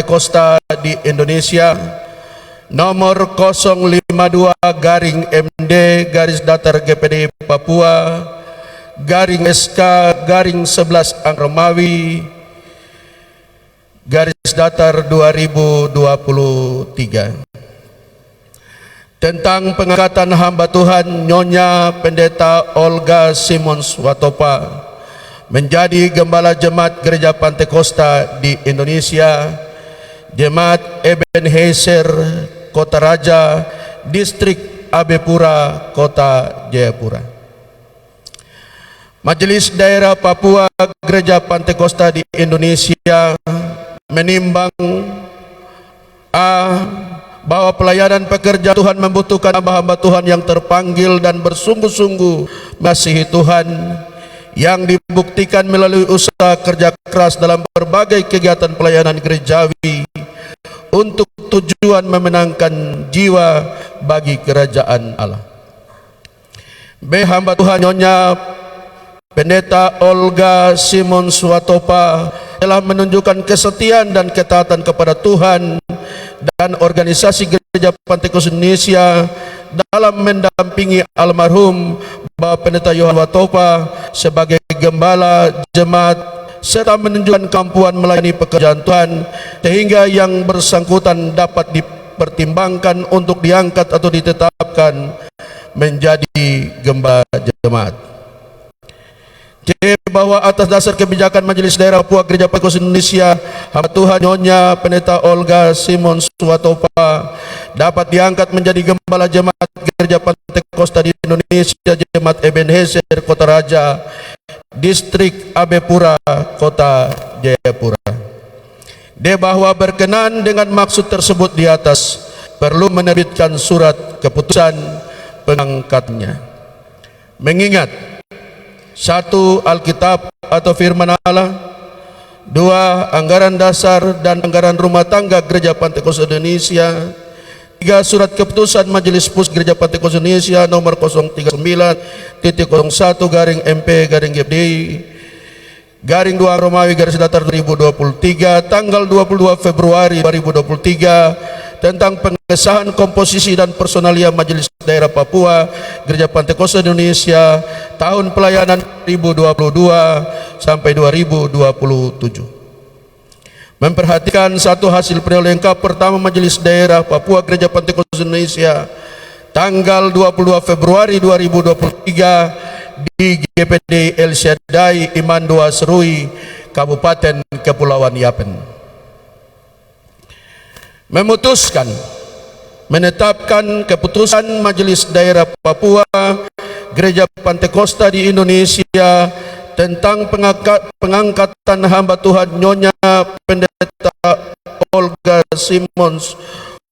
Pantekosta di Indonesia nomor 052-MD-DATAR-GPD Papua /SK/11 Romawi /Datar 2023 tentang pengangkatan hamba Tuhan Nyonya Pendeta Olga Simons Watopa menjadi Gembala Jemaat Gereja Pantekosta di Indonesia, Jemaat Ebenezer Kota Raja, Distrik Abepura, Kota Jayapura. Majelis Daerah Papua Gereja Pantekosta di Indonesia menimbang bahwa pelayanan pekerja Tuhan membutuhkan hamba-hamba Tuhan yang terpanggil dan bersungguh-sungguh mengasihi Tuhan, yang dibuktikan melalui usaha kerja keras dalam berbagai kegiatan pelayanan gerejawi untuk tujuan memenangkan jiwa bagi kerajaan Allah. Hamba Tuhan Nyonya Pendeta Olga Simons Watopa telah menunjukkan kesetiaan dan ketaatan kepada Tuhan dan organisasi Gereja Pantekosta Indonesia dalam mendampingi almarhum Bapak Pendeta Yohan Watopa sebagai gembala jemaat, serta menunjukkan kemampuan melayani pekerjaan Tuhan sehingga yang bersangkutan dapat dipertimbangkan untuk diangkat atau ditetapkan menjadi gembala jemaat. Bahwa atas dasar kebijakan Majelis Daerah Papua Gereja Pantekosta Indonesia, hamba Tuhan Nyonya Pendeta Olga Simons Watopa dapat diangkat menjadi Gembala Jemaat Gereja Pantekosta di Indonesia, Jemaat Ebenezer Kota Raja, Distrik Abepura, Kota Jayapura. Bahwa berkenan dengan maksud tersebut di atas, perlu menerbitkan surat keputusan pengangkatnya. Mengingat 1. Alkitab atau firman Allah, 2. Anggaran dasar dan anggaran rumah tangga Gereja Pantekosta Indonesia, 3. Surat keputusan Majelis Pus Gereja Pantekosta Indonesia nomor 039.MP-GFD-2 Romawi /Datar 2023 tanggal 22 Februari 2023 tentang pengesahan komposisi dan personalia Majelis Daerah Papua Gereja Pantekosta Indonesia tahun pelayanan 2022 sampai 2027. Memperhatikan satu hasil penilaian lengkap pertama Majelis Daerah Papua Gereja Pantekosta Indonesia tanggal 22 Februari 2023 di GPD El Shaddai Iman 2 Serui, Kabupaten Kepulauan Yapen. Memutuskan menetapkan keputusan Majelis Daerah Papua Gereja Pantekosta di Indonesia tentang pengangkatan hamba Tuhan Nyonya Pendeta Olga Simons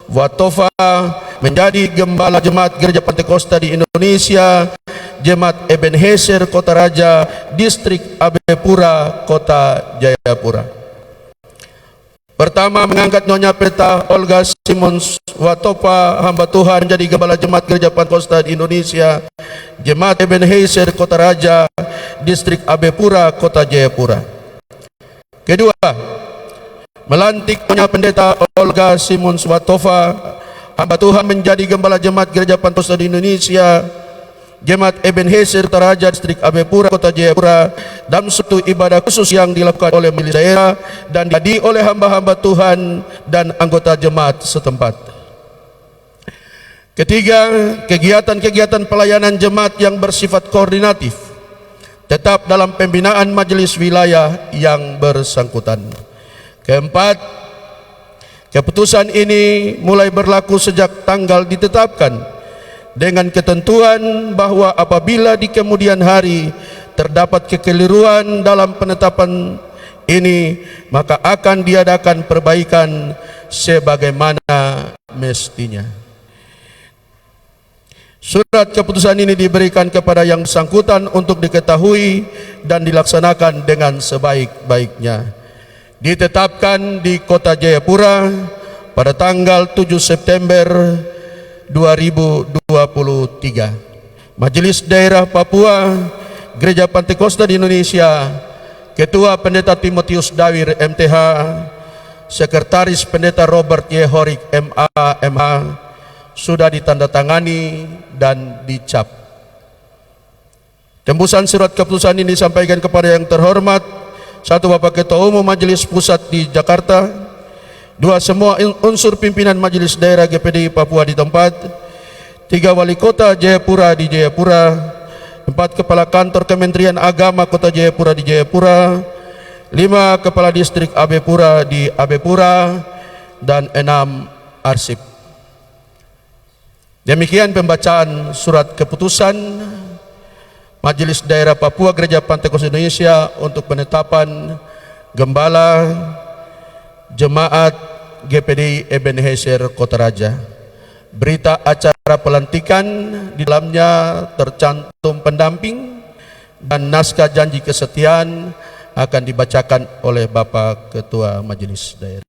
Watopa menjadi Gembala Jemaat Gereja Pantekosta di Indonesia, Jemaat Ebenezer Kota Raja, Distrik Abepura, Kota Jayapura. Pertama, mengangkat Nyonya Pendeta Olga Simons Watopa hamba Tuhan menjadi Gembala Jemaat Gereja Pantekosta di Indonesia, Jemaat Ebenezer Kota Raja, Distrik Abepura, Kota Jayapura. Kedua, melantik Nyonya Pendeta Olga Simons Watopa hamba Tuhan menjadi Gembala Jemaat Gereja Pantekosta di Indonesia, Jemaat Ebenezer Kota Raja, Distrik Abepura, Kota Jayapura dalam suatu ibadah khusus yang dilakukan oleh Majelis Daerah dan dihadiri oleh hamba-hamba Tuhan dan anggota jemaat setempat. Ketiga, kegiatan-kegiatan pelayanan jemaat yang bersifat koordinatif tetap dalam pembinaan majelis wilayah yang bersangkutan. Keempat, keputusan ini mulai berlaku sejak tanggal ditetapkan dengan ketentuan bahwa apabila di kemudian hari terdapat kekeliruan dalam penetapan ini, maka akan diadakan perbaikan sebagaimana mestinya. Surat keputusan ini diberikan kepada yang bersangkutan untuk diketahui dan dilaksanakan dengan sebaik-baiknya. Ditetapkan di Kota Jayapura pada tanggal 7 September 2023. Majelis Daerah Papua Gereja Pantekosta di Indonesia, Ketua Pendeta Timotius Dawir MTH, Sekretaris Pendeta Robert Y. Horik MA, MH sudah ditandatangani dan dicap. Tembusan surat keputusan ini disampaikan kepada yang terhormat: 1. Bapak Ketua Umum Majelis Pusat di Jakarta. 2. Semua unsur pimpinan Majelis Daerah GPDI Papua di tempat. 3. Wali Kota Jayapura di Jayapura. 4. Kepala Kantor Kementerian Agama Kota Jayapura di Jayapura. 5. Kepala Distrik Abepura di Abepura. Dan 6. Arsip. Demikian pembacaan surat keputusan Majelis Daerah Papua Gereja Pantekosta Indonesia untuk penetapan Gembala Jemaat GPDI Ebenezer Kota Raja. Berita acara pelantikan di dalamnya tercantum pendamping dan naskah janji kesetiaan akan dibacakan oleh Bapak Ketua Majelis Daerah.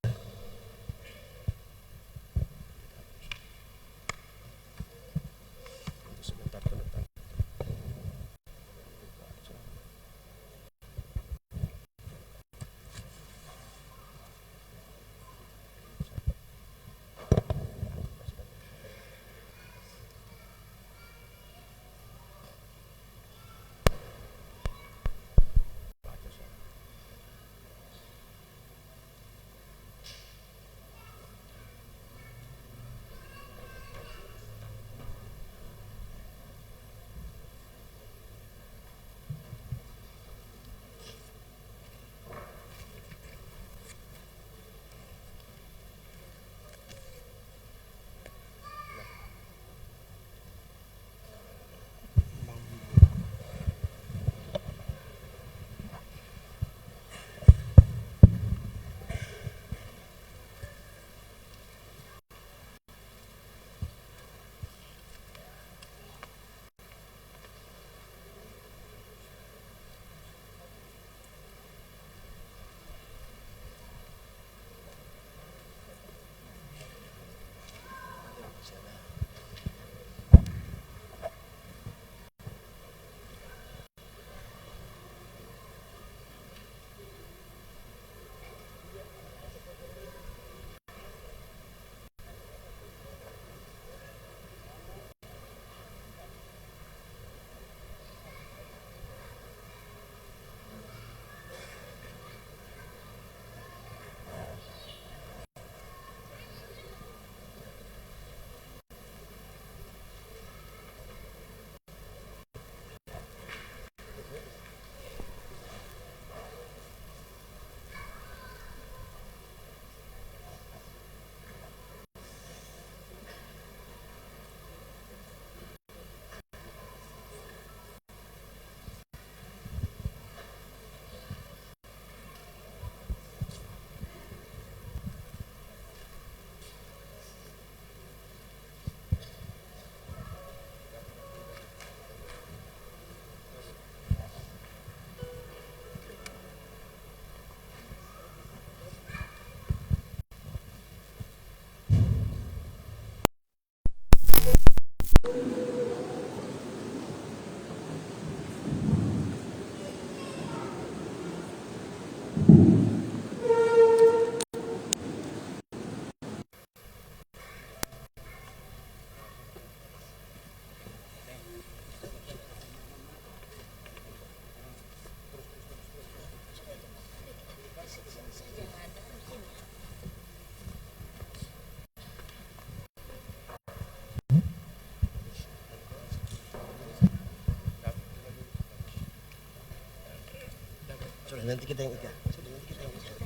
Sudah, nanti kita yang ikat. Sudah, nanti kita yang ikat.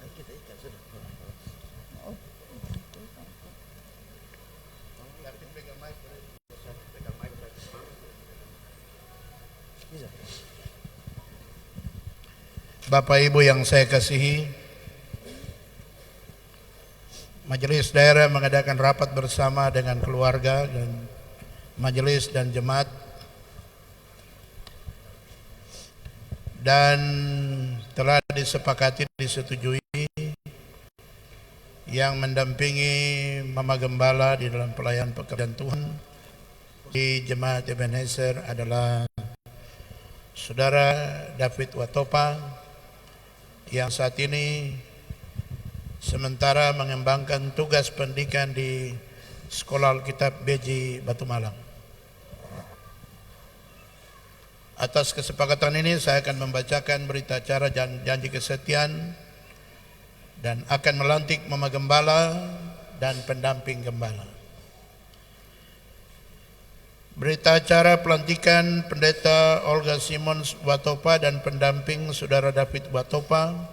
Nanti kita ikat, sudah. Bisa. Bapak Ibu yang saya kasihi, Majelis Daerah mengadakan rapat bersama dengan keluarga dan majelis dan jemaat, dan telah disepakati disetujui yang mendampingi Mama Gembala di dalam pelayanan pekerjaan Tuhan di Jemaat Ebenezer adalah Saudara David Watopa yang saat ini sementara mengembangkan tugas pendidikan di Sekolah Alkitab BJ Batu Malang. Atas kesepakatan ini saya akan membacakan berita acara janji kesetiaan dan akan melantik Mama Gembala dan pendamping Gembala. Berita acara pelantikan Pendeta Olga Simons Watopa dan pendamping Saudara David Watopa.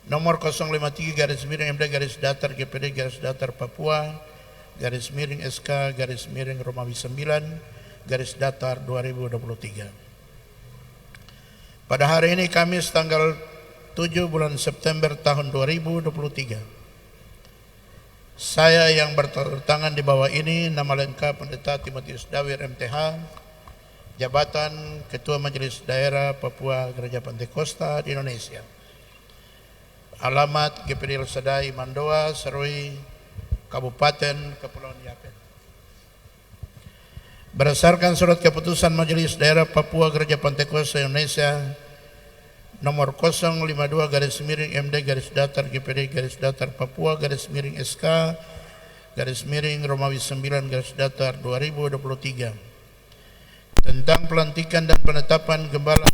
Nomor 053/MD GPD Papua SK Romawi 9 2023. Pada hari ini Kamis tanggal 7 bulan September tahun 2023. Saya yang bertangan di bawah ini, nama lengkap Pendeta Timotius Dawir MTH, jabatan Ketua Majelis Daerah Papua Gereja Pantekosta di Indonesia. Alamat GPD Sadai Mandoa, Serui, Kabupaten Kepulauan Yapen. Berdasarkan surat keputusan Majelis Daerah Papua Gereja Pantekosta Indonesia nomor 052/MD GPD Papua SK Romawi 9 2023 tentang pelantikan dan penetapan Gembala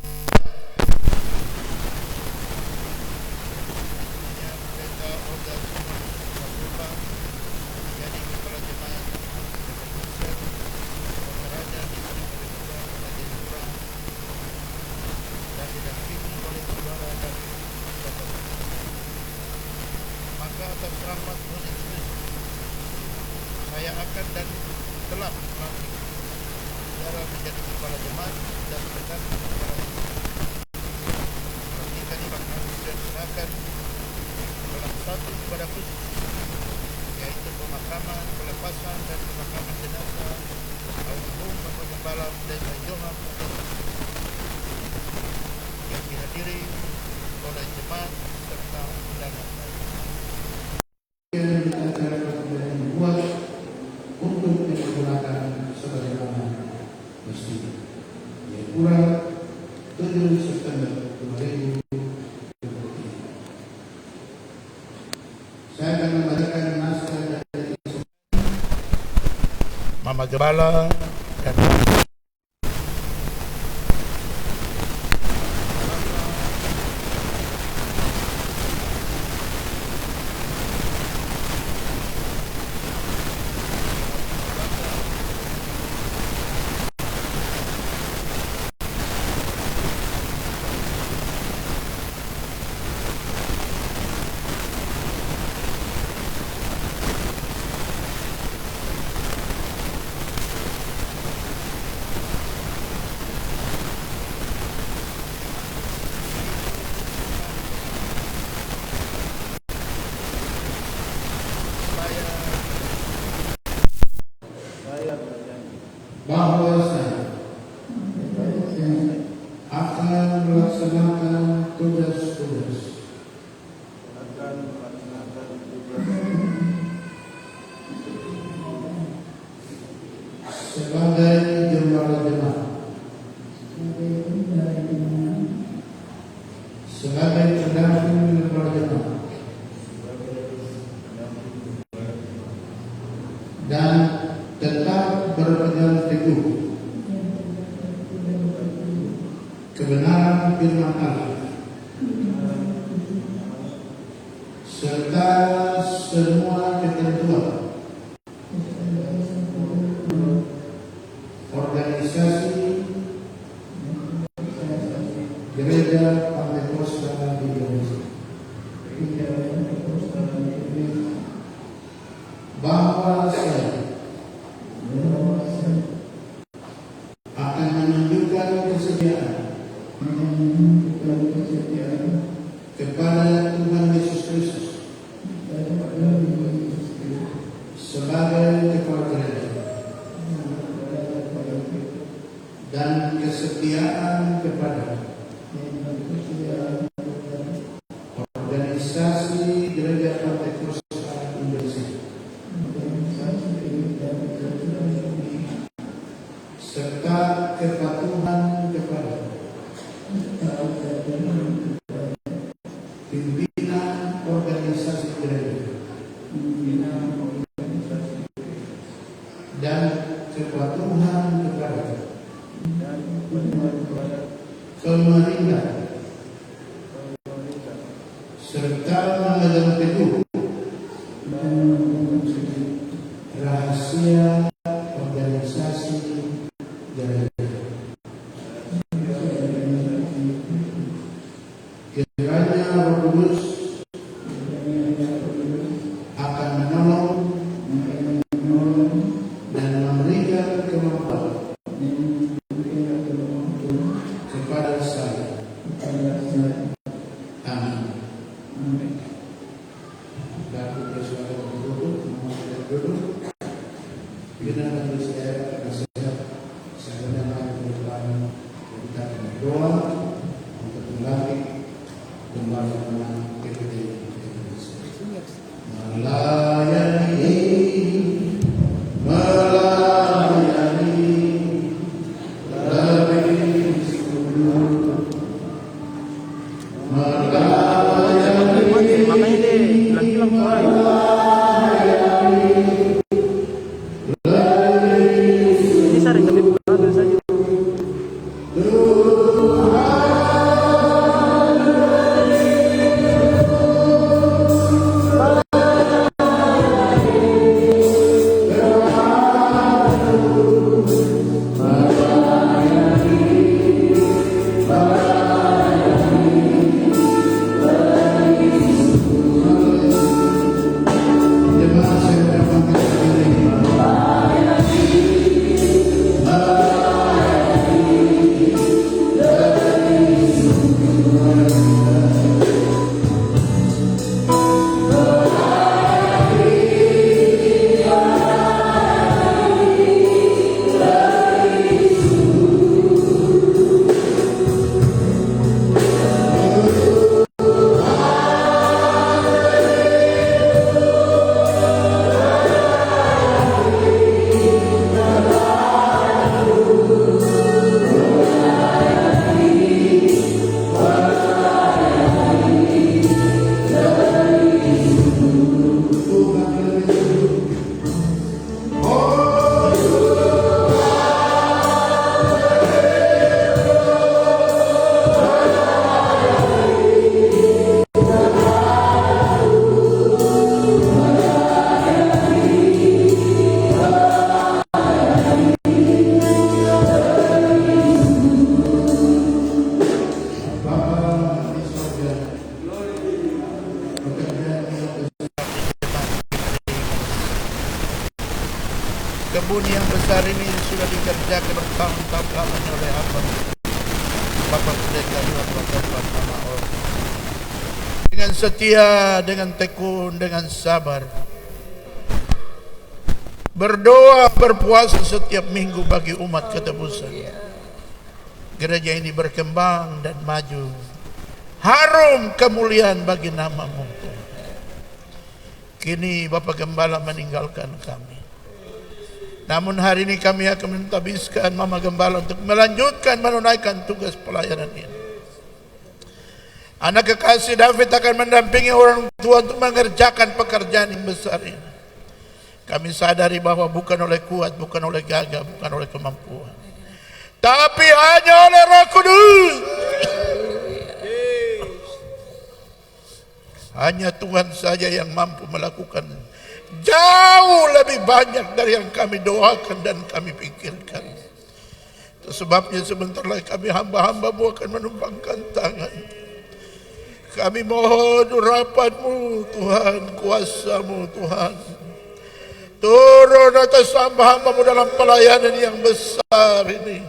Mama Gembala dan bahwa saya akan melaksanakan tugas-tugas sebagai gembala jemaat, sebagai pendamping gembala jemaat, dan tetap berpegang teguh kebenaran firman Allah serta semua ketentuan organisasi Gereja Pantekosta di Indonesia, bahwa saya akan menunjukkan kesetiaan kepada Tuhan Yesus Kristus sebagai kepala gereja dan kesetiaan kepada organisasi Gereja Pantekosta Indonesia serta kepatuhan kepada pimpinan serta memegang teguh rahasia organisasi gereja. Kiranya Roh Kudus akan menolong dan memberikan kemampuan kepada saya. Amin. Dapat bersuara duduk, duduk. Bila nanti saya nasihat, saya akan berdoa, kita berdoa untuk melatih pembangunan PPD Indonesia. Melayani, lebih sungguh, jemaat saya berpanggil Kebun yang besar ini sudah dikerjakan bertahun-tahun lamanya oleh hamba Bapak Pendeta Iwan Watopa nama Allah. Dengan setia, dengan tekun, dengan sabar, berdoa, berpuasa setiap minggu bagi umat ketebusan. Gereja ini berkembang dan maju. Harum kemuliaan bagi nama-Mu. Kini Bapak Gembala meninggalkan kami. Namun hari ini kami akan mentabiskan Mama Gembala untuk melanjutkan menunaikan tugas pelayanan ini. Anak kekasih David akan mendampingi orang tua untuk mengerjakan pekerjaan yang besar ini. Kami sadari bahwa bukan oleh kuat, bukan oleh gagah, bukan oleh kemampuan, tapi hanya oleh Roh Kudus. Hanya Tuhan saja yang mampu melakukan jauh lebih banyak dari yang kami doakan dan kami pikirkan. Itu sebabnya sebentar lagi kami hamba-hamba-Mu akan menumpangkan tangan. Kami mohon urapan-Mu Tuhan, kuasa-Mu Tuhan, turun atas hamba-hamba-Mu dalam pelayanan yang besar ini,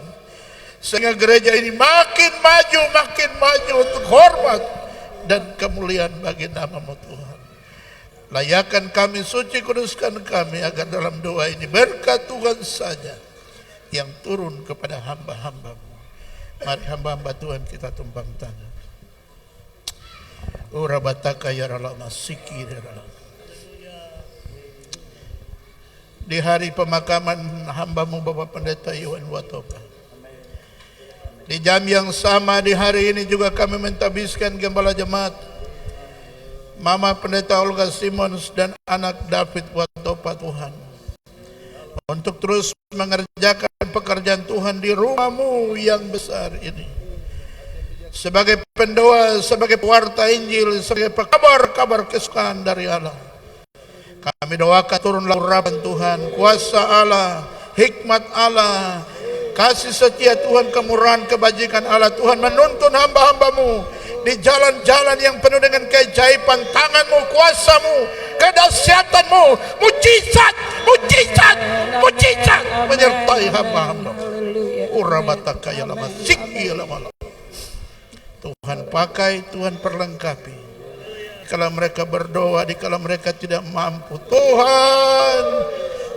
sehingga gereja ini makin maju untuk hormat dan kemuliaan bagi nama-Mu Tuhan. Layakan kami, suci kuduskan kami, agar dalam doa ini berkat Tuhan saja yang turun kepada hamba-hamba-Mu. Mari hamba-hamba Tuhan kita tumpang tangan. Urabataka ya ralama siki ralama. Di hari pemakaman hamba-Mu Bapak Pendeta Iwan Watopa, di jam yang sama di hari ini juga kami mentabiskan Gembala Jemaat Mama Pendeta Olga Simons dan anak David Watopa Tuhan, untuk terus mengerjakan pekerjaan Tuhan di rumah-Mu yang besar ini, sebagai pendoa, sebagai pewarta Injil, sebagai kabar kesukaan dari Allah. Kami doakan turunlah urapan Tuhan, kuasa Allah, hikmat Allah, kasih setia Tuhan, kemurahan, kebajikan Allah. Tuhan menuntun hamba-hambamu di jalan-jalan yang penuh dengan keajaiban tanganmu, kuasamu, kedahsyatanmu, mujizat menyertai hamba-hambamu. Urabataka ya lama, siki ya lama. Tuhan pakai, Tuhan perlengkapi. Kalau mereka berdoa, kalau mereka tidak mampu, Tuhan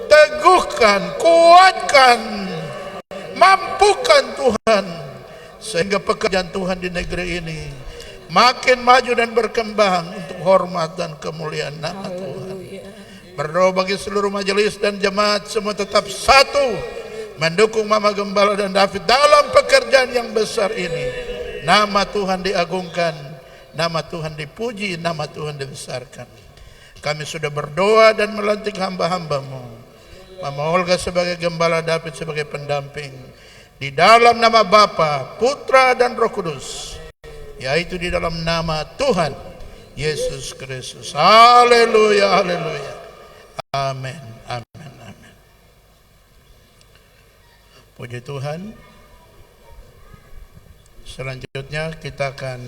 teguhkan, kuatkan, mampukan Tuhan, sehingga pekerjaan Tuhan di negeri ini makin maju dan berkembang untuk hormat dan kemuliaan nama Tuhan. Berdoa bagi seluruh majelis dan jemaat semua tetap satu, mendukung Mama Gembala dan David dalam pekerjaan yang besar ini. Nama Tuhan diagungkan, nama Tuhan dipuji, nama Tuhan dibesarkan. Kami sudah berdoa dan melantik hamba-hambamu, Mama Olga sebagai gembala, David sebagai pendamping, di dalam nama Bapa, Putra dan Roh Kudus, yaitu di dalam nama Tuhan Yesus Kristus. Haleluya, haleluya. Amin, amin, amin. Puji Tuhan. Selanjutnya kita akan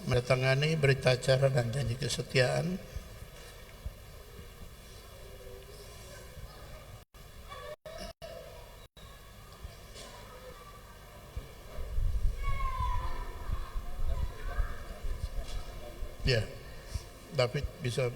mendatangani berita acara dan janji kesetiaan. Ya, David bisa.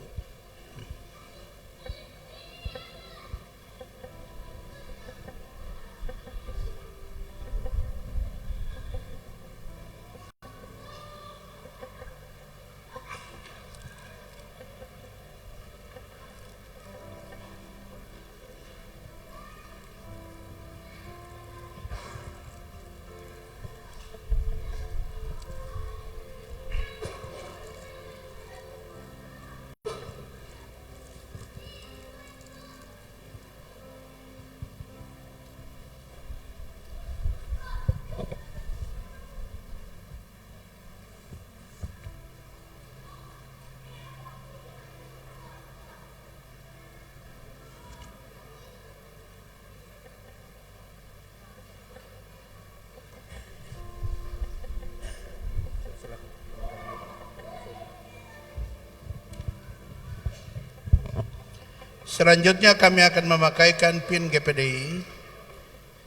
Selanjutnya kami akan memakaikan PIN GPDI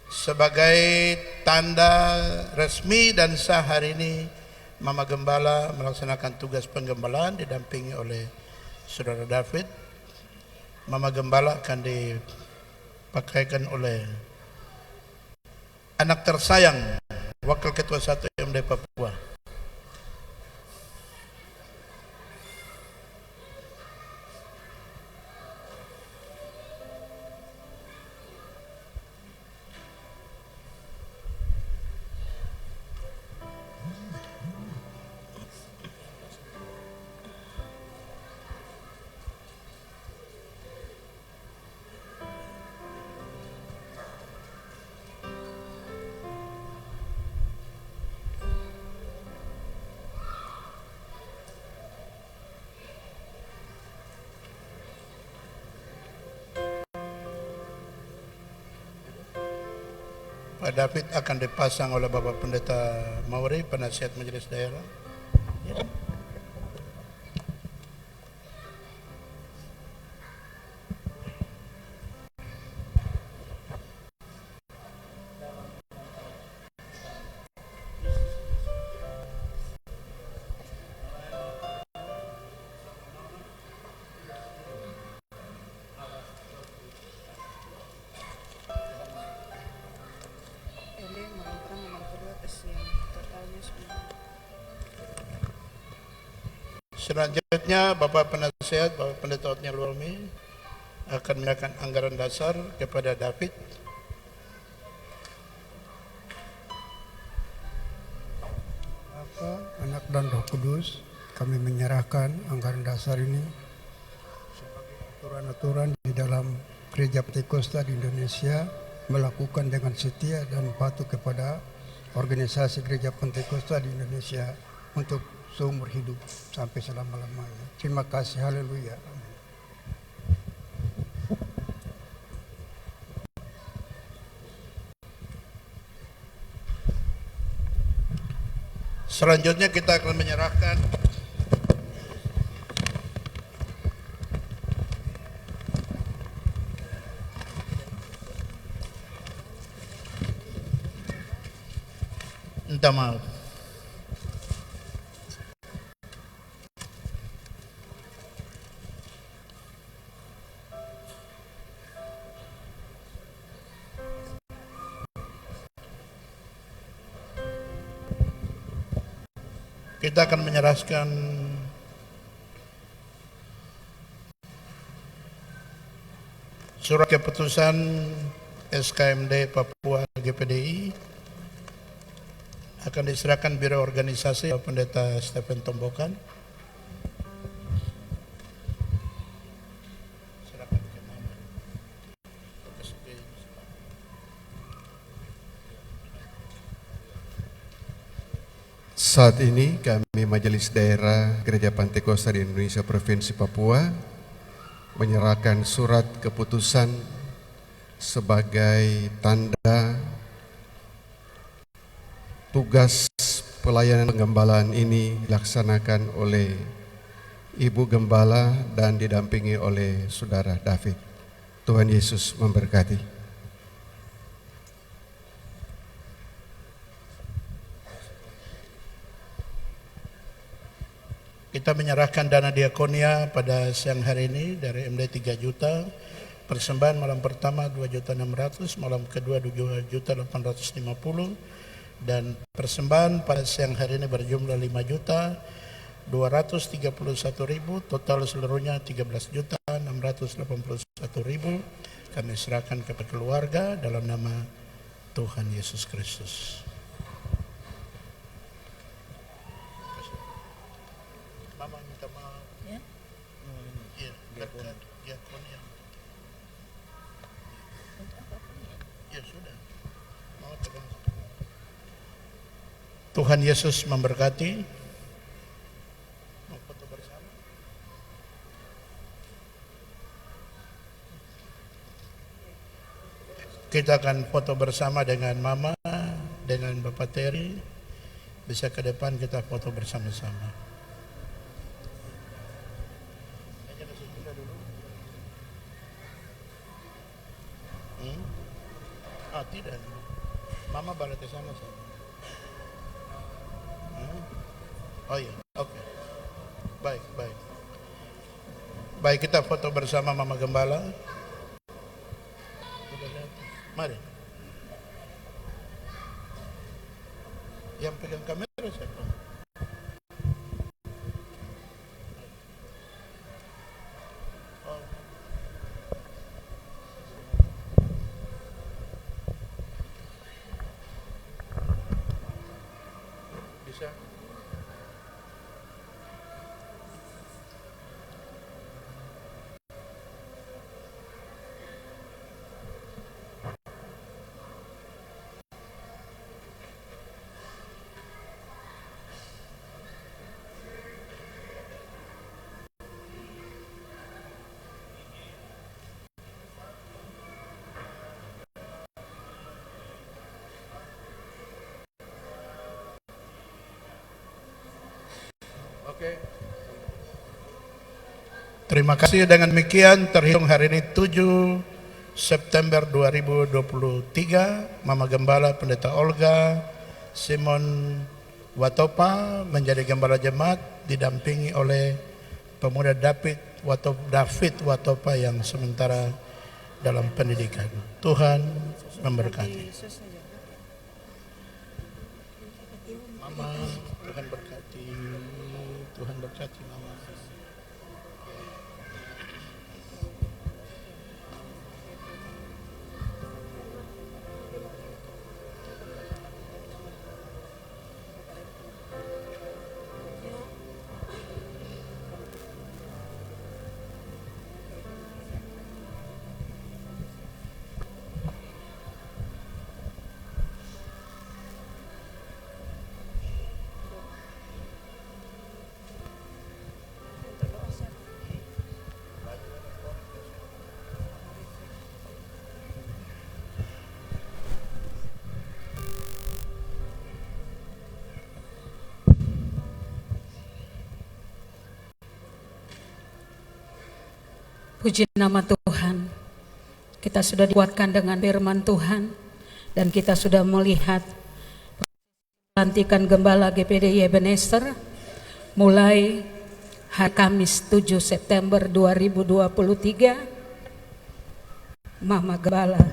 sebagai tanda resmi dan sah hari ini Mama Gembala melaksanakan tugas penggembalaan didampingi oleh Saudara David. Mama Gembala akan dipakaikan oleh anak tersayang Wakil Ketua 1 MD Papua. Pak David akan dipasang oleh Bapak Pendeta Mauri, penasihat majelis daerah. Ya. Selanjutnya Bapak Penasihat, Bapak Pendeta Otniel Walmi akan menyerahkan anggaran dasar kepada David. Bapa, Anak dan Roh Kudus, kami menyerahkan anggaran dasar ini sebagai aturan-aturan di dalam Gereja Pentakosta di Indonesia, melakukan dengan setia dan patuh kepada organisasi Gereja Pentakosta di Indonesia untuk seumur hidup sampai selama-lamanya. Terima kasih. Haleluya. Amin. Selanjutnya kita akan menyerahkan minta maaf. Kita akan menyerahkan surat keputusan SKMD Papua GPDI akan diserahkan Biro Organisasi Pendeta Stephen Tombokan. Serahkan ke Mama. Saat ini kami Majelis Daerah Gereja Pentakosta di Indonesia Provinsi Papua menyerahkan surat keputusan sebagai tanda tugas pelayanan penggembalaan ini dilaksanakan oleh Ibu Gembala dan didampingi oleh Saudara David. Tuhan Yesus memberkati. Kita menyerahkan dana diakonia pada siang hari ini dari MD 3 juta, persembahan malam pertama 2.600.000, malam kedua 2.850.000, dan persembahan pada siang hari ini berjumlah 5.231.000, total seluruhnya 13.681.000. Kami serahkan kepada keluarga dalam nama Tuhan Yesus Kristus. Mama minta maaf. Ya? Iya, berkat diakonia. Ya sudah. Mama pegang. Tuhan Yesus memberkati. Mau foto bersama? Kita akan foto bersama dengan Mama, dengan Bapak Terry. Bisa ke depan kita foto bersama-sama. Tidak. Mama balik ke sana. Oh iya, oke. Baik. Baik, kita foto bersama Mama Gembala. Mari. Yang pegang kamera siapa? Oh. Bisa. Terima kasih. Dengan demikian terhitung hari ini 7 September 2023, Mama Gembala Pendeta Olga Simon Watopa menjadi Gembala Jemaat didampingi oleh Pemuda David Watopa yang sementara dalam pendidikan. Tuhan memberkati. Mama, Tuhan berkati. Tuhan berkati Mama. Puji nama Tuhan. Kita sudah dikuatkan dengan firman Tuhan dan kita sudah melihat pelantikan Gembala GPDI Ebenezer mulai hari Kamis 7 September 2023. Mama Gembala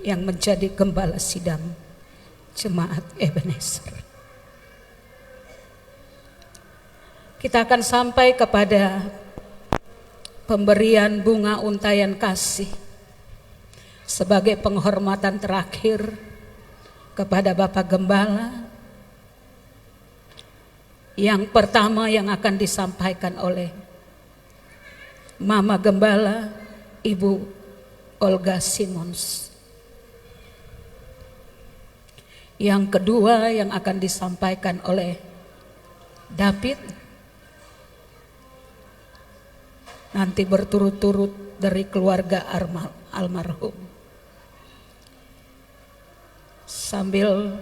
yang menjadi Gembala Sidang Jemaat Ebenezer. Kita akan sampai kepada pemberian bunga untayan kasih sebagai penghormatan terakhir kepada Bapak Gembala. Yang pertama yang akan disampaikan oleh Mama Gembala, Ibu Olga Simons. Yang kedua yang akan disampaikan oleh David. Nanti berturut-turut dari keluarga almarhum. Sambil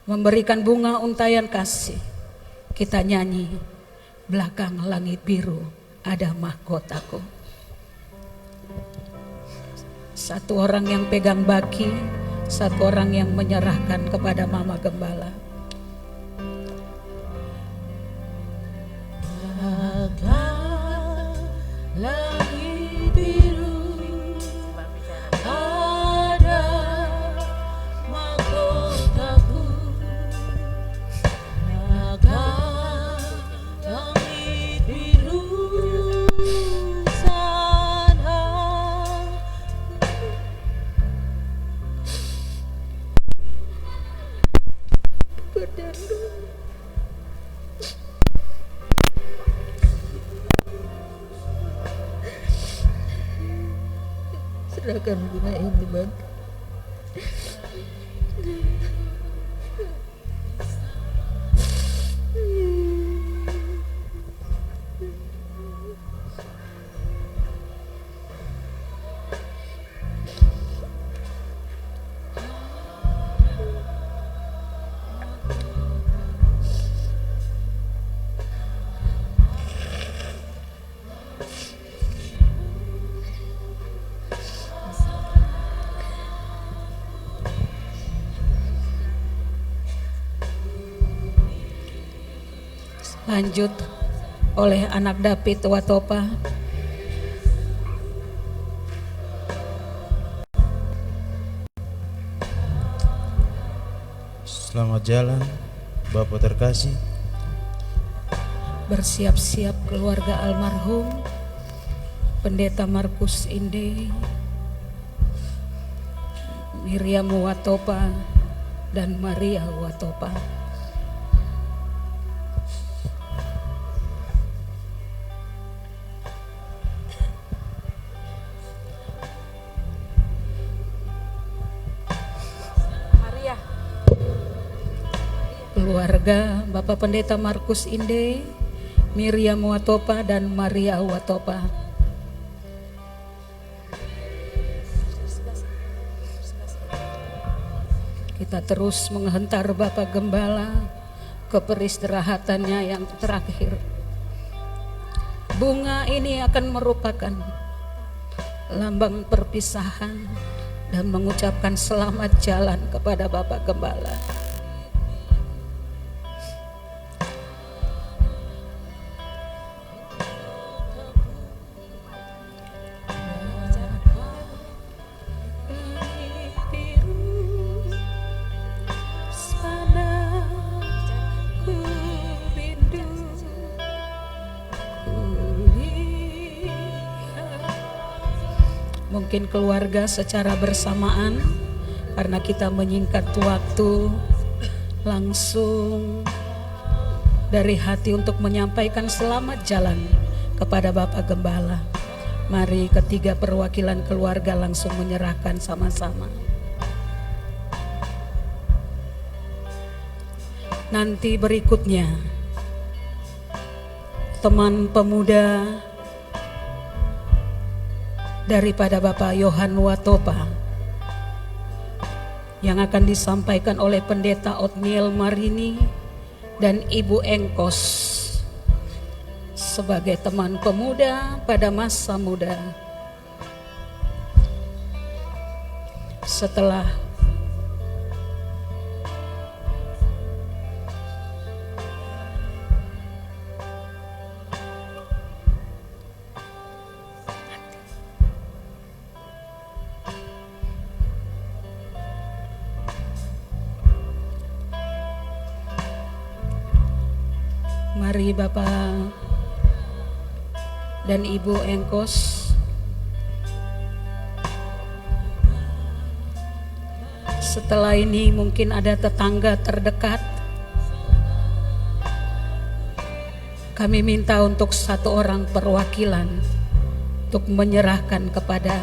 memberikan bunga untayan kasih, kita nyanyi belakang langit biru ada mahkotaku. Satu orang yang pegang baki, satu orang yang menyerahkan kepada Mama Gembala. Langit biru ada mahkotaku, langit biru sana berdendam. Serahkan bunga ini, Bang. Lanjut oleh anak David Watopa. Selamat jalan Bapak terkasih. Bersiap-siap keluarga almarhum Pendeta Markus Inde, Miriam Watopa dan Maria Watopa. Keluarga Bapak Pendeta Markus Inde, Miriam Watopa dan Maria Watopa. Kita terus menghentar Bapak Gembala ke peristirahatannya yang terakhir. Bunga ini akan merupakan lambang perpisahan dan mengucapkan selamat jalan kepada Bapak Gembala. Mungkin keluarga secara bersamaan, karena kita menyingkat waktu, langsung dari hati untuk menyampaikan selamat jalan kepada Bapak Gembala. Mari ketiga perwakilan keluarga langsung menyerahkan sama-sama. Nanti berikutnya teman pemuda daripada Bapak Yohan Watopa yang akan disampaikan oleh Pendeta Otniel Marini dan Ibu Engkos sebagai teman pemuda pada masa muda. Setelah mari Bapak dan Ibu Engkos setelah ini mungkin ada tetangga terdekat. Kami minta untuk satu orang perwakilan untuk menyerahkan kepada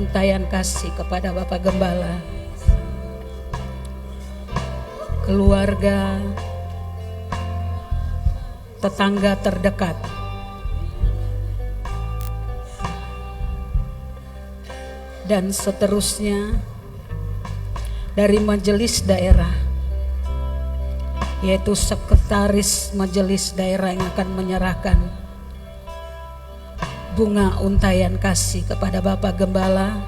untayan kasih kepada Bapak Gembala, keluarga, tetangga terdekat. Dan seterusnya dari majelis daerah, yaitu sekretaris majelis daerah yang akan menyerahkan bunga untayan kasih kepada Bapak Gembala.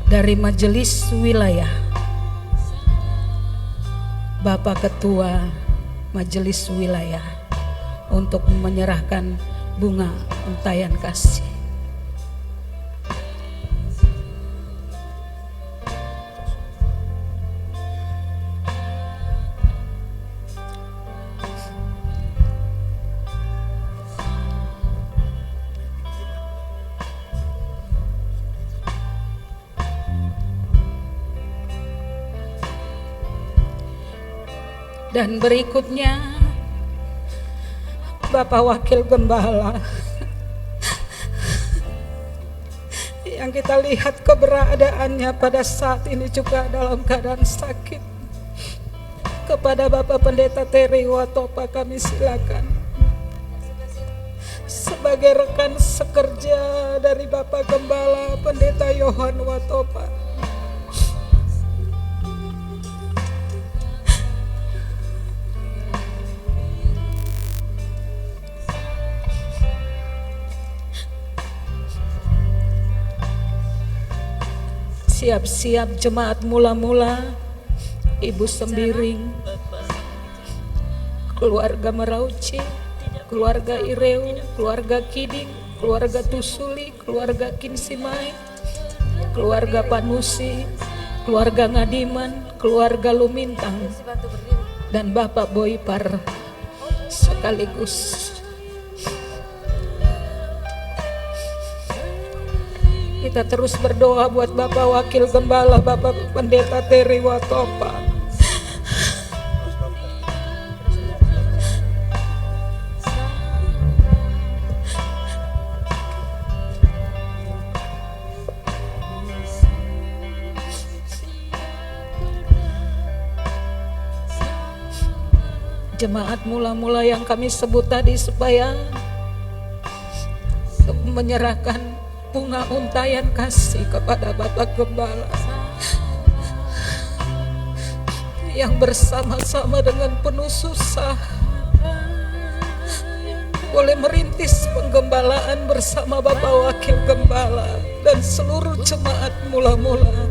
Dari majelis wilayah, Bapak Ketua Majelis Wilayah untuk menyerahkan bunga untayan kasih. Dan berikutnya Bapak Wakil Gembala yang kita lihat keberadaannya pada saat ini juga dalam keadaan sakit. Kepada Bapak Pendeta Terry Watopa kami silakan sebagai rekan sekerja dari Bapak Gembala Pendeta Yohan Watopa. Siap-siap jemaat mula-mula, Ibu Sembiring, keluarga Merauci, keluarga Ireu, keluarga Kiding, keluarga Tusuli, keluarga Kinsimai, keluarga Panusi, keluarga Ngadiman, keluarga Lumintang, dan Bapak Boypar sekaligus. Kita terus berdoa buat Bapak Wakil Gembala, Bapak Pendeta Terry Watopa. Jemaat mula-mula yang kami sebut tadi supaya menyerahkan bunga untayan kasih kepada Bapak Gembala yang bersama-sama dengan penuh susah boleh merintis penggembalaan bersama Bapak Wakil Gembala dan seluruh jemaat mula-mula.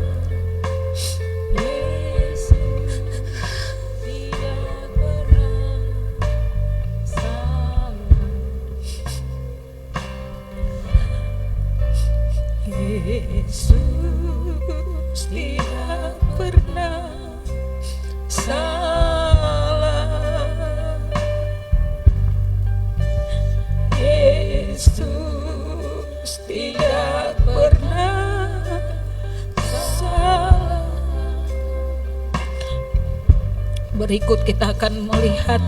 Yesus tidak pernah salah. Yesus tidak pernah salah. Berikut kita akan melihat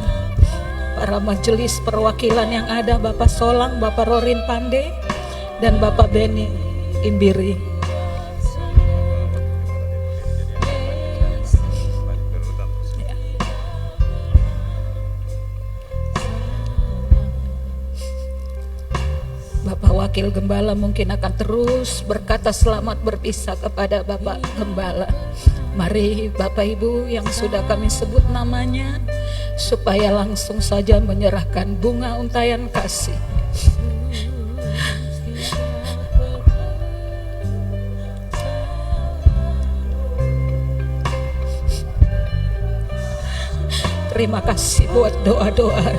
para majelis perwakilan yang ada, Bapak Solang, Bapak Rorin Pande, dan Bapak Beni Imbiri. Bapak Wakil Gembala mungkin akan terus berkata selamat berpisah kepada Bapak Gembala. Mari Bapak Ibu yang sudah kami sebut namanya, supaya langsung saja menyerahkan bunga untayan kasih. Terima kasih buat doa-doa,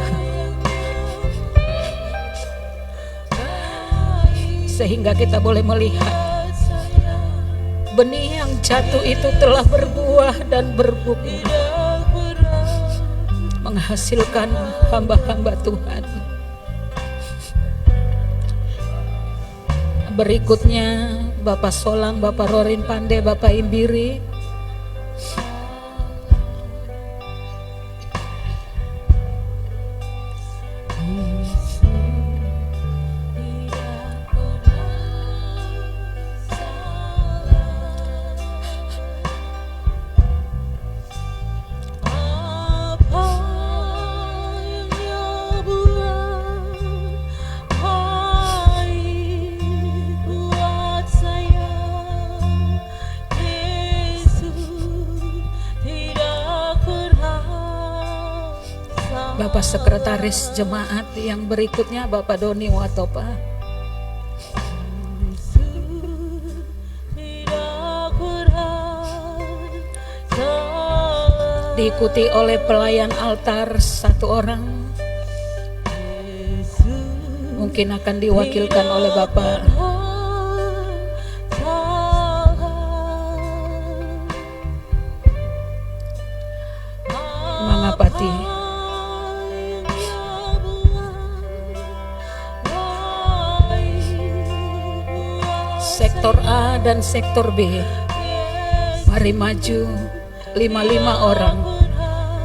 sehingga kita boleh melihat benih yang jatuh itu telah berbuah dan berbunga, menghasilkan hamba-hamba Tuhan. Berikutnya Bapak Solang, Bapak Rorin Pande, Bapak Imbiri. Bapak Sekretaris Jemaat yang berikutnya Bapak Doni Watopa. Diikuti oleh pelayan altar satu orang, mungkin akan diwakilkan oleh Bapak Mangapati. Sektor A dan sektor B, mari maju 55 orang,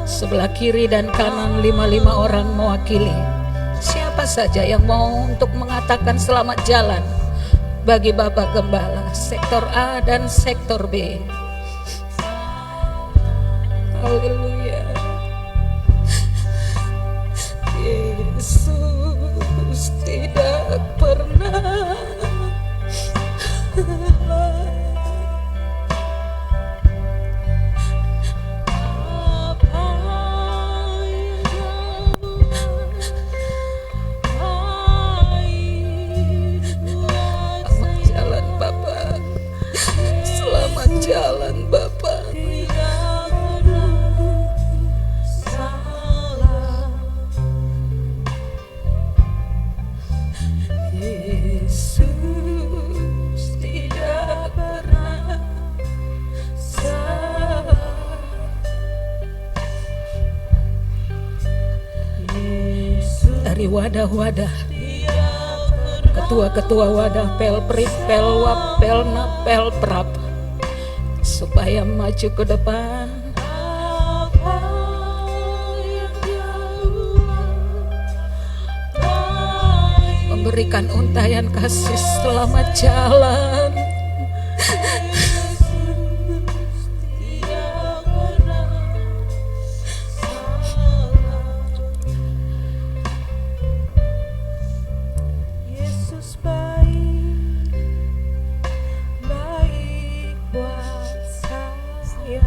sebelah kiri dan kanan 55 orang mewakili. Siapa saja yang mau untuk mengatakan selamat jalan bagi Bapak Gembala, sektor A dan sektor B. Haleluya. Yesus tidak pernah jalan Bapak. Yesus tidak pernah salah. Dari wadah-wadah, ketua-ketua wadah Pelprik, Pelwap, Pelnap, Pelprap, supaya maju ke depan. Memberikan untayan kasih selamat jalan. Yesus baik, baik buat saya.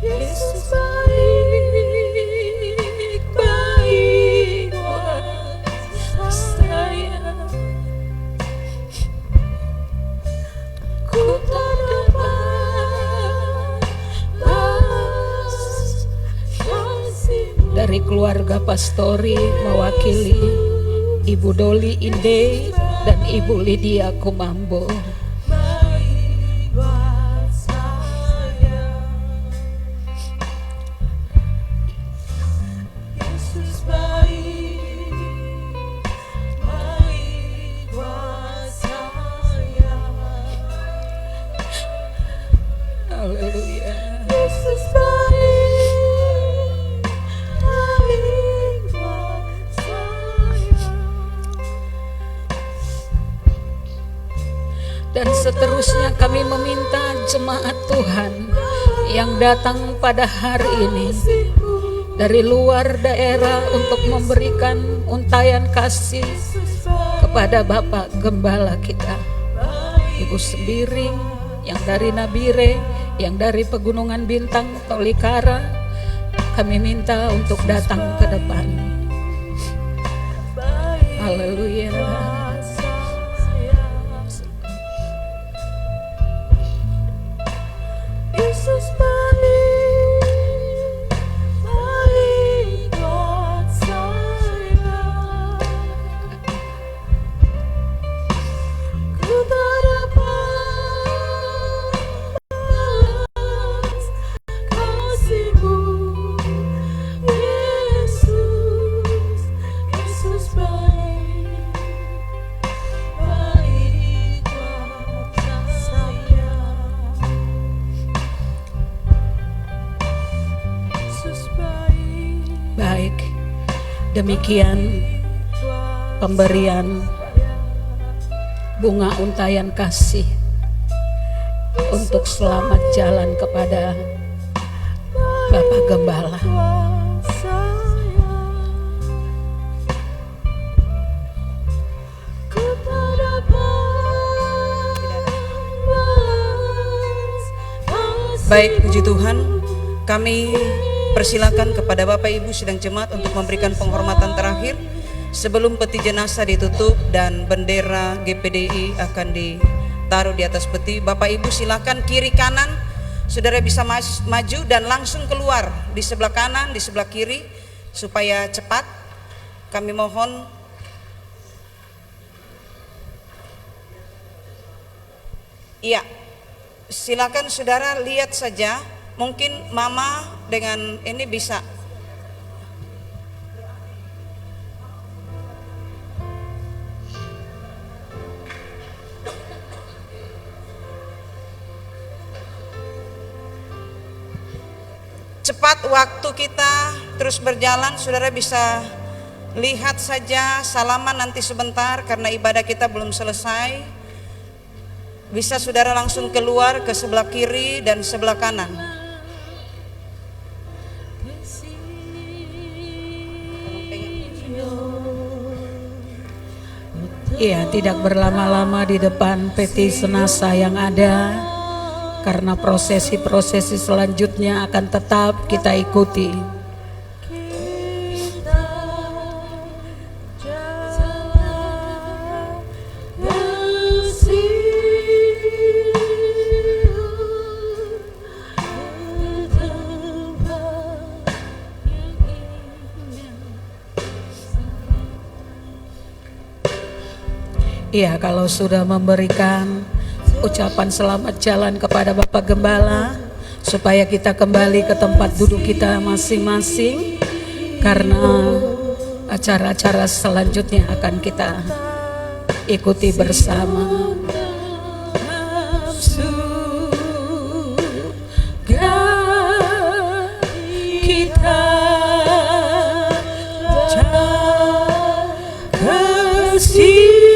Yesus baik, baik buat saya. Ku tak dapat balas kasih-Mu. Dari keluarga Pastori mewakili Ibu Doli Inde dan Ibu Lydia Kumambo. Haleluya. Yesus baik, baik buat saya. Dan seterusnya kami meminta jemaat Tuhan yang datang pada hari ini dari luar daerah untuk memberikan untayan kasih kepada Bapak Gembala kita. Ibu Sembiring, yang dari Nabire, yang dari Pegunungan Bintang, Tolikara, kami minta untuk datang ke depan. Haleluya. Yesus baik, baik buat saya. Ku tak dapat balas kasih-Mu, Yesus, Yesus baik, baik buat saya. Baik, demikian pemberian bunga untayan kasih untuk selamat jalan kepada Bapak Gembala. Baik, puji Tuhan, kami persilakan kepada Bapak Ibu sidang jemaat untuk memberikan penghormatan terakhir sebelum peti jenazah ditutup dan bendera GPDI akan ditaruh di atas peti. Bapak Ibu silakan kiri kanan, saudara bisa maju dan langsung keluar di sebelah kanan, di sebelah kiri supaya cepat. Kami mohon. Iya, silakan saudara lihat saja. Mungkin mama dengan ini bisa. Cepat waktu kita terus berjalan, saudara bisa lihat saja, salaman nanti sebentar karena ibadah kita belum selesai. Bisa saudara langsung keluar ke sebelah kiri dan sebelah kanan. Iya, tidak berlama-lama di depan peti jenazah yang ada, karena prosesi-prosesi selanjutnya akan tetap kita ikuti. Iya, kalau sudah memberikan ucapan selamat jalan kepada Bapak Gembala, supaya kita kembali ke tempat duduk kita masing-masing, karena acara-acara selanjutnya akan kita ikuti bersama. Kita kasih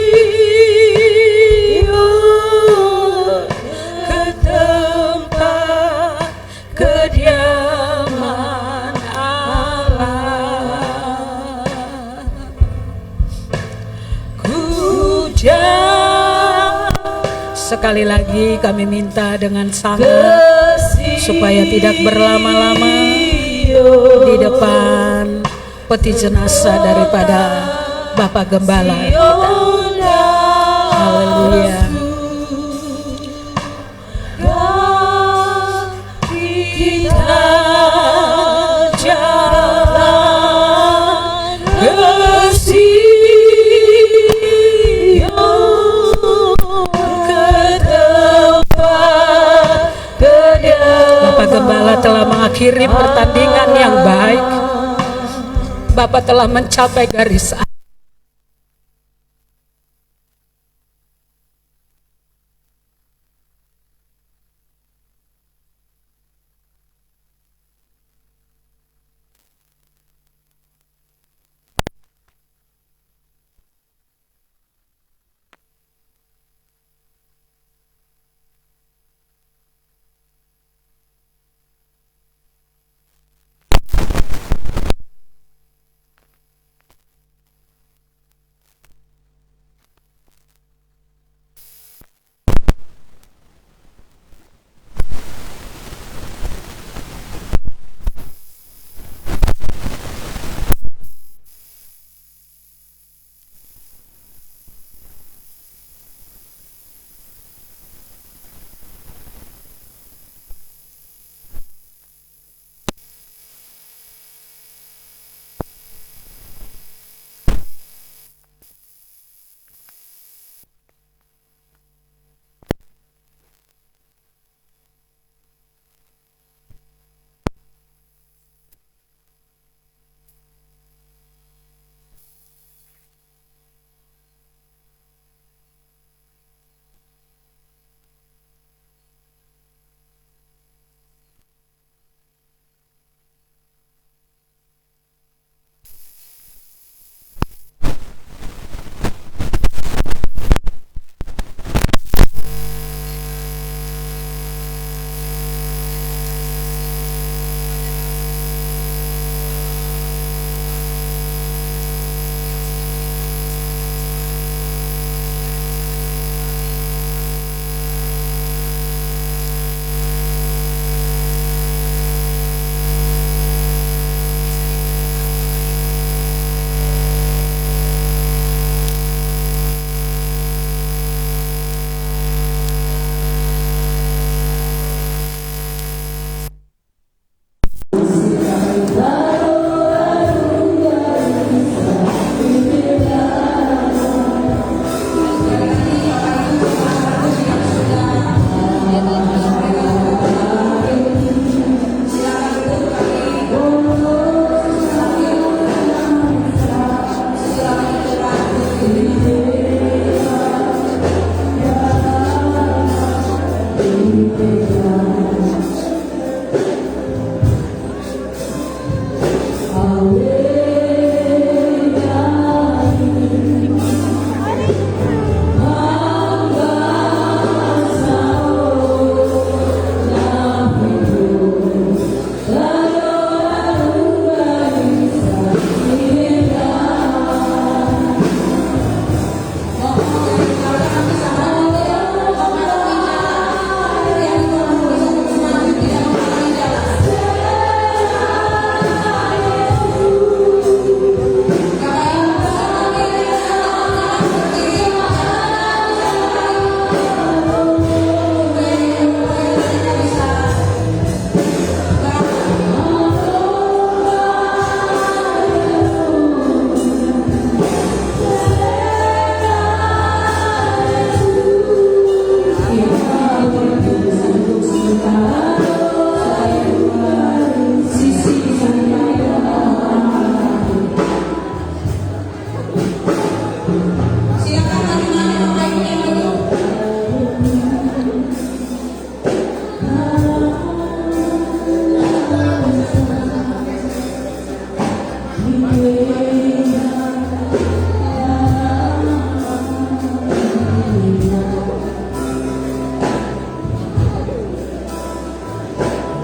sekali lagi kami minta dengan sangat supaya tidak berlama-lama di depan peti jenazah daripada Bapak Gembala kita. Haleluya. Kita jalan ke Bapak Gembala telah mengakhiri pertandingan yang baik. Bapak telah mencapai garis akhir.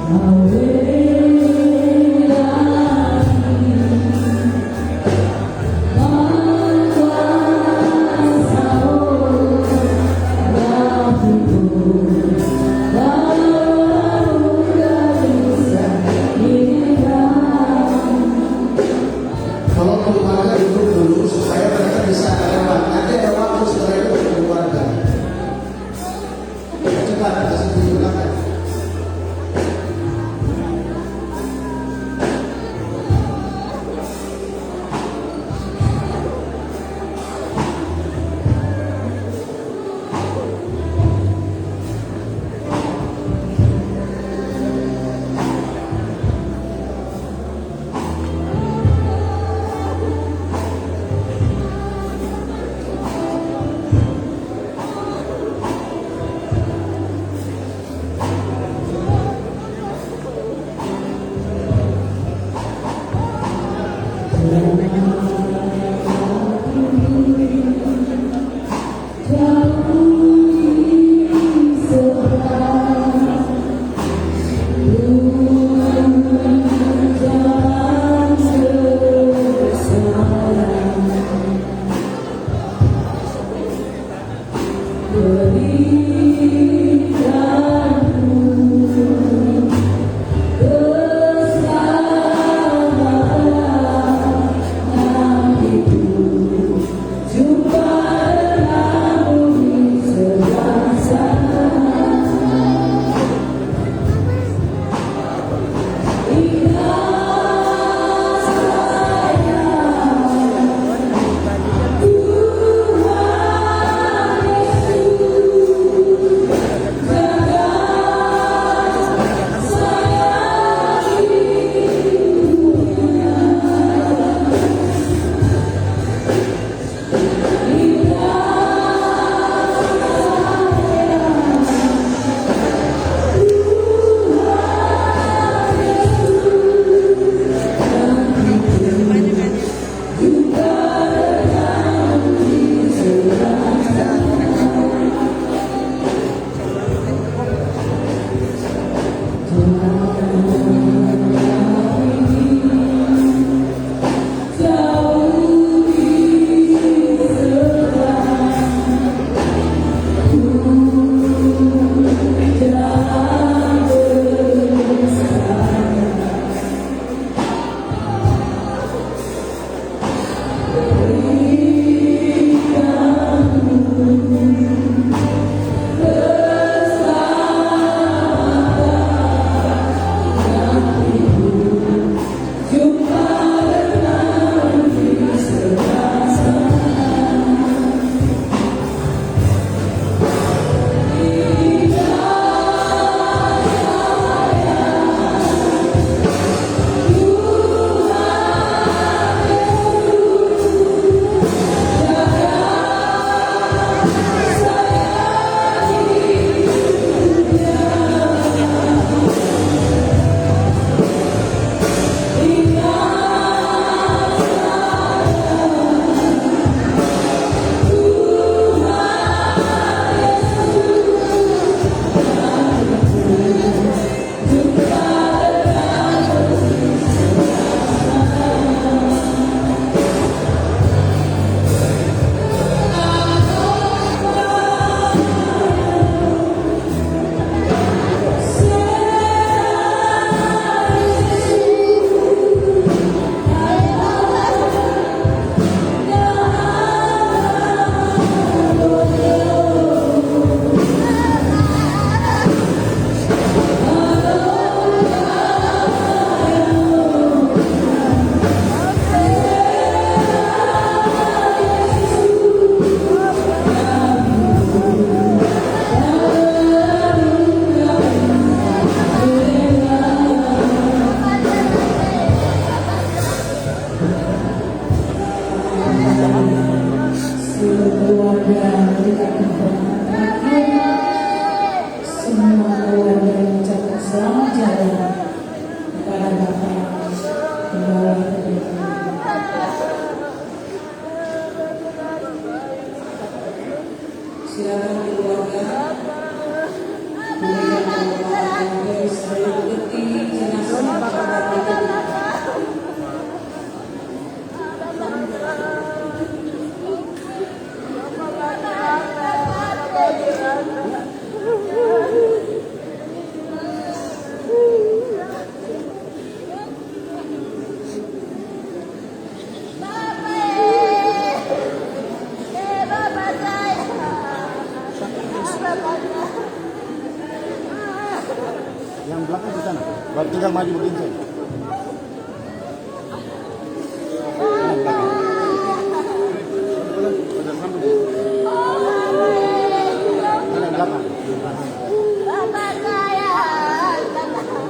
Kalau keluarga duduk dulu supaya mereka bisa lewat. Nanti ada waktu setelah itu untuk keluarga. Cepat kasih tunjukkan. Yang belakang di sana. Baru tinggal maju begini saja. Yang belakang. Yang belakang.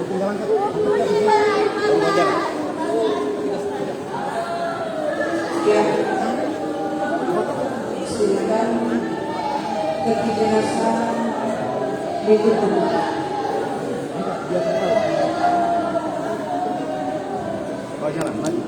Tinggal angkat. Silakan peti jenazah ditutup. Bawa jalan, maju.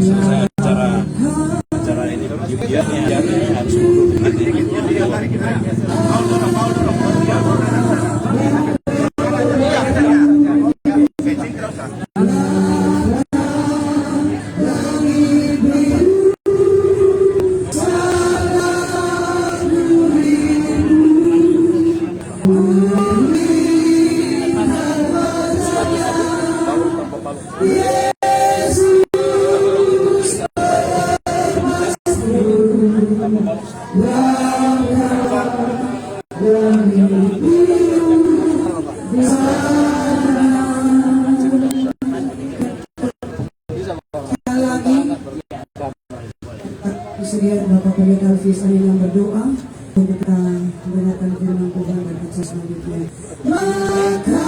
selesai acara ini biarnya harus mundur nanti. Kesediaan Bapak Pendeta Hafiz Ali yang berdoa untuk kita mendengarkan firman Tuhan dan kisah selanjutnya. Maka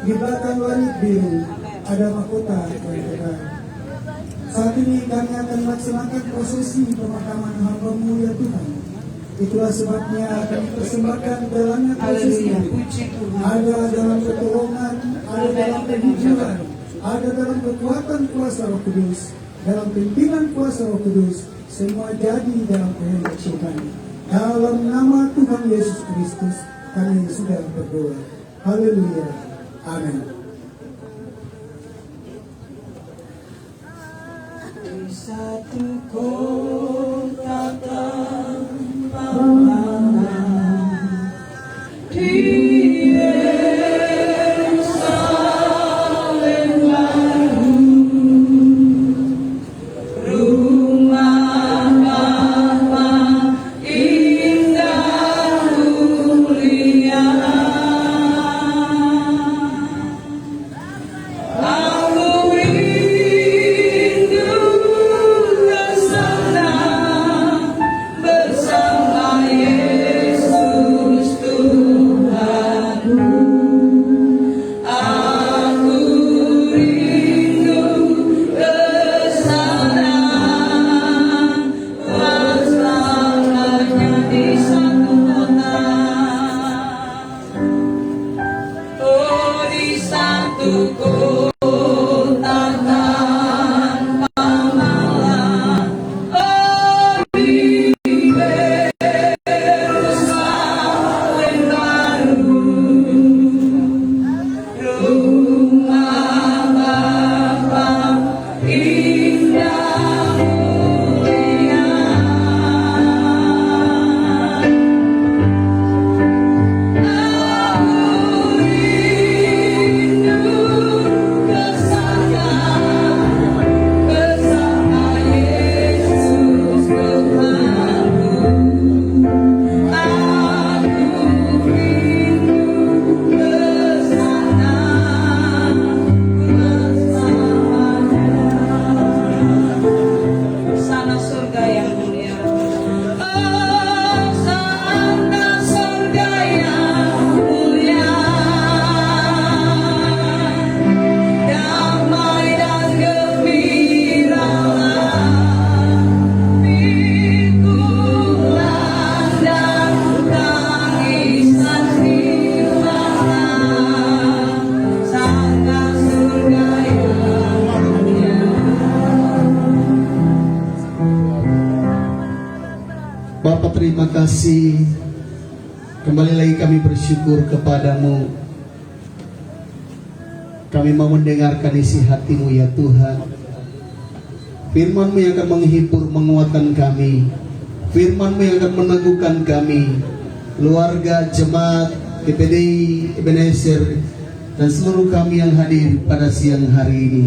di belakang langit biru ada mahkota kebenaran. Saat ini kami akan melaksanakan prosesi pemakaman hamba-Mu ya Tuhan. Itulah sebabnya kami persembahkan dalamnya prosesi ada dalam pertolongan, ada dalam kehidupan, ada dalam kekuatan kuasa Roh Kudus, dalam pimpinan kuasa Roh Kudus, semua jadi dalam kehendak Tuhan. Dalam nama Tuhan Yesus Kristus kami sudah berdoa. Haleluya. Amin. Di satu kota tanpa mana, di Yerusalem baru, rumah Bapa indah mulia. Aku rindu ke sana bersama Yesus Tuhanku. Aku rindu ke sana bersamanya di satu kota. Oh, di satu kota tanpa malam. Oh, di Yerusalem baru, rumah Bapa indah mulia. Aku rindu ke sana bersama Yesus Tuhanku. Aku rindu ke sana bersamanya. Sana surga yang mulia. Oh, sana surga yang mulia. Damai dan gembiralah, pikulan dan tangisan hilang. Sana surga yang mulia. Bapak, terima kasih. Kembali lagi kami bersyukur kepadamu. Kami mau mendengarkan isi hatimu ya Tuhan. Firman-Mu yang akan menghibur, menguatkan kami. Firman-Mu yang akan meneguhkan kami, keluarga, jemaat, GPDI, Ebenezer, dan seluruh kami yang hadir pada siang hari ini.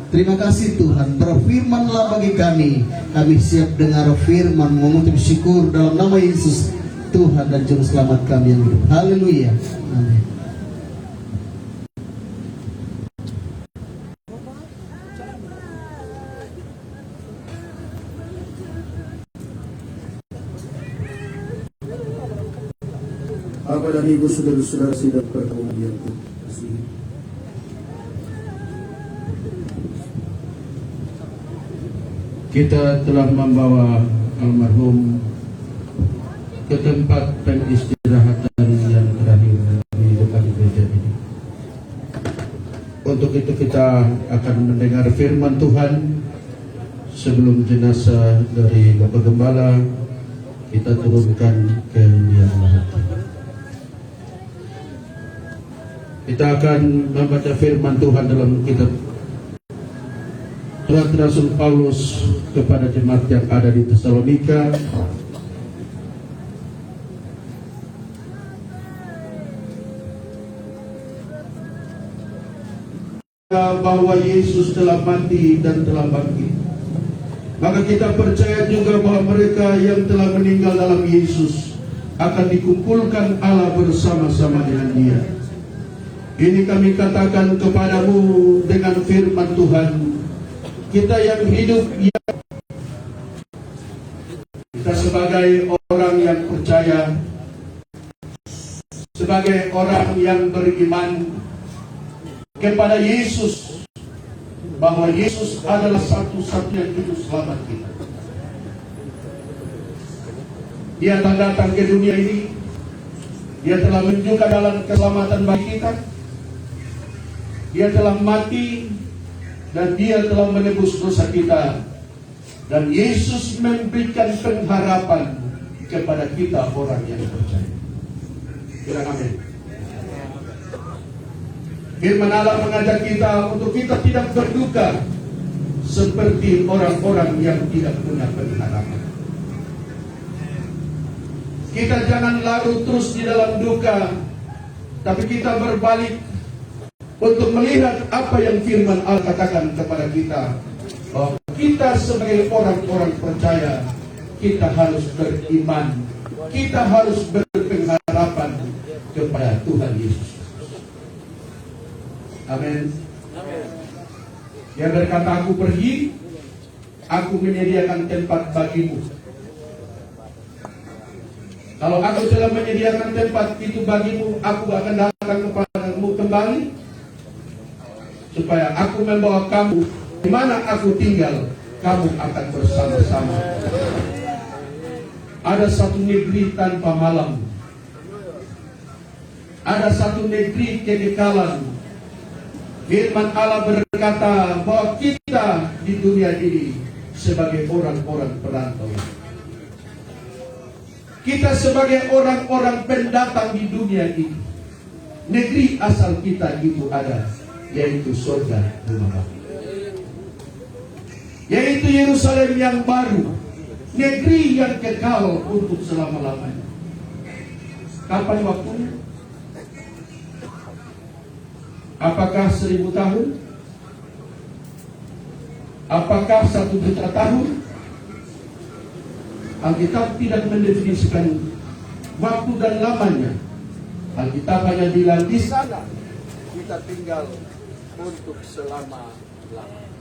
Terima kasih Tuhan, berfirmanlah bagi kami. Kami siap dengar firman, mengucap syukur dalam nama Yesus, Tuhan dan Juru Selamat kami yang hidup. Haleluya. Amin. Bapak dan Ibu saudara-saudara sidang pertemuan yang terkasih, kita telah membawa almarhum ke tempat peristirahatan yang terakhir di depan gereja ini. Untuk itu kita akan mendengar firman Tuhan sebelum jenazah dari Bapak Gembala kita turunkan ke liang lahat. Kita akan membaca firman Tuhan dalam kitab Surat Rasul Paulus kepada jemaat yang ada di Tesalonika, bahwa Yesus telah mati dan telah bangkit. Maka kita percaya juga bahwa mereka yang telah meninggal dalam Yesus akan dikumpulkan Allah bersama-sama dengan Dia. Ini kami katakan kepadamu dengan firman Tuhan. Kita yang hidup, kita sebagai orang yang percaya, sebagai orang yang beriman kepada Yesus, bahwa Yesus adalah satu-satunya juru selamat kita. Dia telah datang ke dunia ini, Dia telah menunjukkan dalam keselamatan bagi kita, Dia telah mati dan Dia telah menebus dosa kita, dan Yesus memberikan pengharapan kepada kita orang yang percaya. Bilang amin. Firman Allah mengajak kita untuk kita tidak berduka seperti orang-orang yang tidak punya pengharapan. Kita jangan larut terus di dalam duka, tapi kita berbalik untuk melihat apa yang firman Allah katakan kepada kita, bahwa kita sebagai orang-orang percaya, kita harus beriman, kita harus berpengharapan kepada Tuhan Yesus. Amin. Dia berkata, aku pergi, aku menyediakan tempat bagimu. Kalau aku telah menyediakan tempat itu bagimu, aku akan datang kepadamu kembali, supaya aku membawa kamu di mana aku tinggal, kamu akan bersama-sama. Ada satu negeri tanpa malam, ada satu negeri kekekalan. Firman Allah berkata bahwa kita di dunia ini sebagai orang-orang perantau. Kita sebagai orang-orang pendatang di dunia ini. Negeri asal kita itu ada, yaitu surga rumah Bapa, yaitu Yerusalem yang baru, negeri yang kekal untuk selama-lamanya. Kapan waktunya? Apakah 1000 tahun? Apakah 1 juta tahun? Alkitab tidak mendefinisikan waktu dan lamanya. Alkitab hanya bilang di sana kita tinggal untuk selama-lamanya.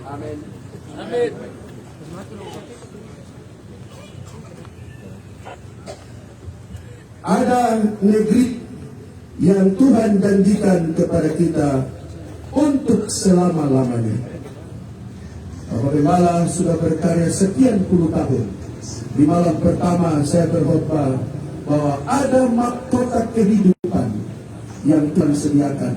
Amin. Amin. Ada negeri yang Tuhan janjikan kepada kita untuk selama-lamanya. Bapak Gembala sudah berkarya sekian puluh tahun. Di malam pertama saya berkhotbah bahwa ada mahkota kehidupan yang Tuhan sediakan.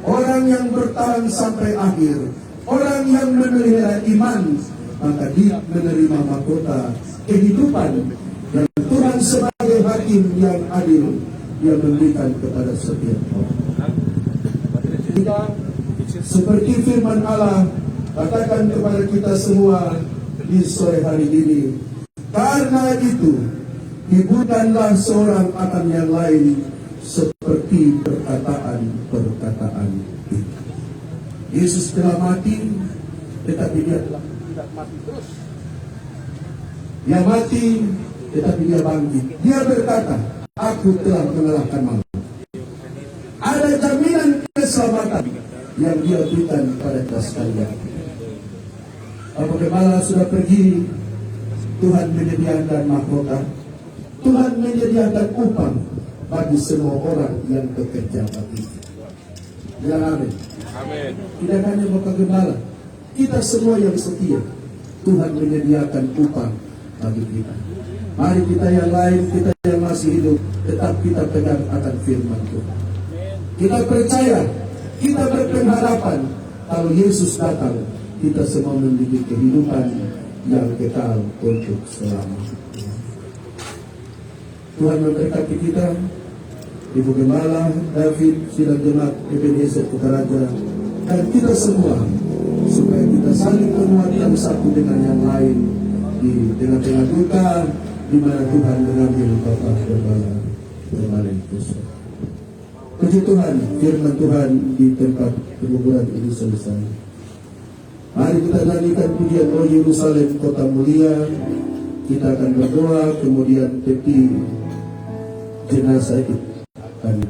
Orang yang bertahan sampai akhir, orang yang memelihara iman, maka dia menerima mahkota kehidupan. Dan Tuhan sebagai hakim yang adil, Dia memberikan kepada setiap orang. Seperti firman Allah katakan kepada kita semua di sore hari ini, karena itu hiburkanlah seorang akan yang lain seperti perkataan-perkataan itu. Yesus telah mati, tetapi dia telah tidak mati terus. Dia mati, tetapi dia bangkit. Dia berkata, aku telah mengalahkan maut. Ada jaminan keselamatan yang dia berikan kepada kita sekalian. Bapak Gembala sudah pergi, Tuhan menyediakan mahkota, Tuhan menyediakan upah bagi semua orang yang bekerja bagi kita. Bilang amin. Amin. Tidak hanya Bapak Gembala, kita semua yang setia, Tuhan menyediakan upah bagi kita. Mari kita yang lain, kita yang masih hidup, tetap kita pegang akan firman Tuhan. Kita percaya, kita berpengharapan kalau Yesus datang, kita semua memiliki kehidupan yang kekal untuk selamanya. Tuhan memberkati kita, Ibu Gembala, David, Sidang Jemaat Ebenezer Kutaraja, dan kita semua, supaya kita saling menguatkan satu dengan yang lain di tengah-tengah duka, di mana Tuhan mengambil Bapak Gembala itu. Puji Tuhan, firman Tuhan di tempat penguburan ini selesai. Mari kita nyanyikan pujian O Yerusalem Kota Mulia. Kita akan berdoa, kemudian peti jenazah itu akan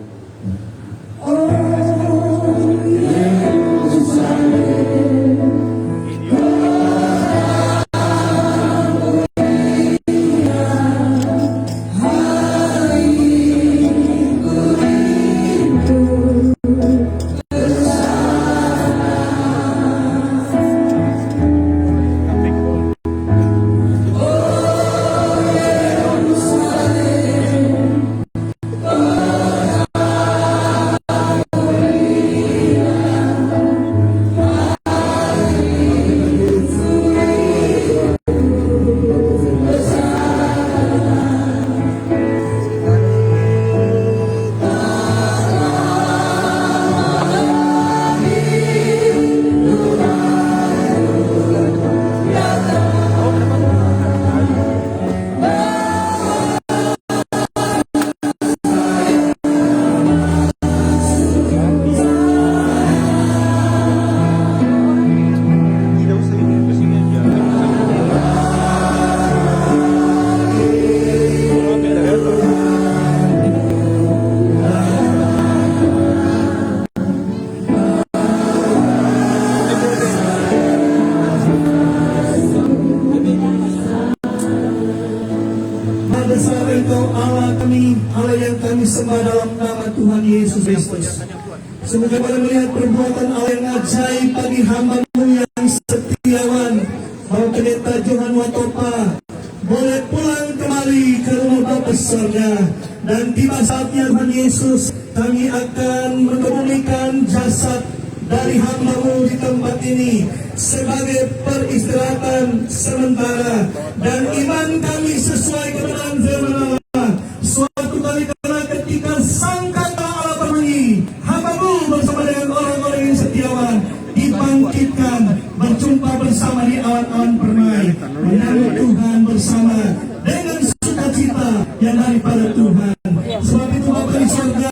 sembah dalam nama Tuhan Yesus Kristus. Semoga pada melihat perbuatan Allah yang ajaib bagi hamba-Mu yang setiawan, Bapak Pendeta Johan Watopa boleh pulang kembali ke rumah Bapa surga, dan tiba saatnya Tuhan Yesus, kami akan mengebumikan jasad dari hamba-Mu di tempat ini sebagai peristirahatan sementara, dan iman kami sesuai kebenaran firman Allah. Suatu kali ketika sangkata Allah berbunyi, hamba-Mu bersama dengan orang-orang yang setiawan dibangkitkan, berjumpa bersama di awan-awan permai, menyambut Tuhan bersama dengan sukacita yang daripada Tuhan. Sebab itu Bapa di surga,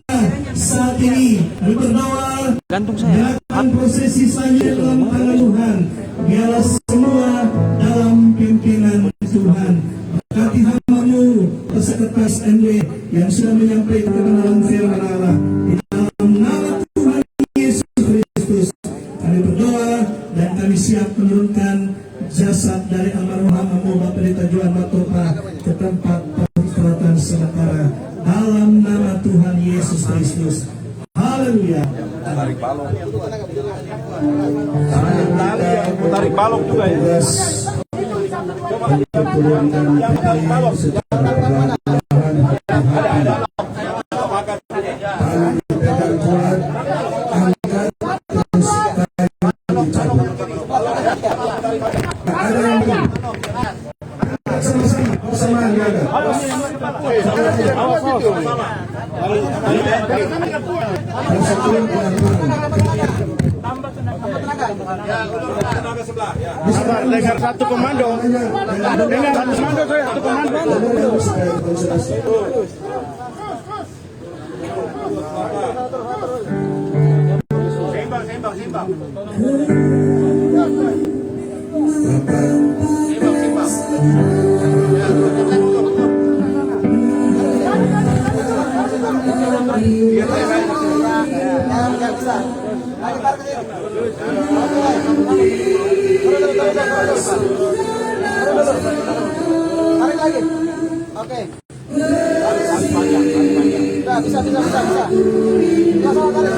saat ini berdoa, gerakan prosesi selanjutnya dalam tangan Tuhan, biarlah semua dalam pimpinan Tuhan. Berkati hamba-Mu Sekretaris MW yang sudah menyampaikan kebenaran firman Allah. Di dalam nama Tuhan Yesus Kristus kami berdoa, dan kami siap menurunkan jasad dari almarhum hamba-Mu Bapak Pendeta Johan Watopa ke tempat peristirahatan sementara dalam nama Tuhan Yesus Kristus. Haleluya. Tarik balok. Tarik balok juga ya. Turunkan peti secara perlahan-lahan, tangan dipegang kuat, angkat, terus kayu dicabut. Ada yang belum? Angkat sama-sama, bersamaan jaga. Bersatu pelan-pelan. Dengan satu komando, dengan satu komando saya satu komando. Sembang. Tarik lagi. Oke. Bisa. Bisa sama tarik.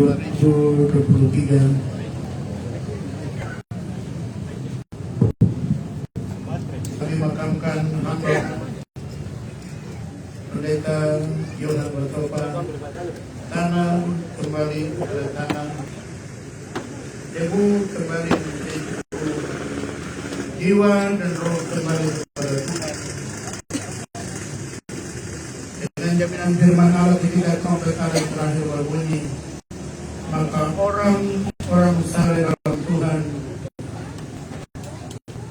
2023. Kami makamkan hamba Pendeta Yonan Bertopa, tanah kembali ke tanah, debu kembali menjadi debu, jiwa dan roh kembali kepada Tuhan. Dengan jaminan firman Allah ketika sampai kali terakhir berbunyi, maka orang saleh dalam Tuhan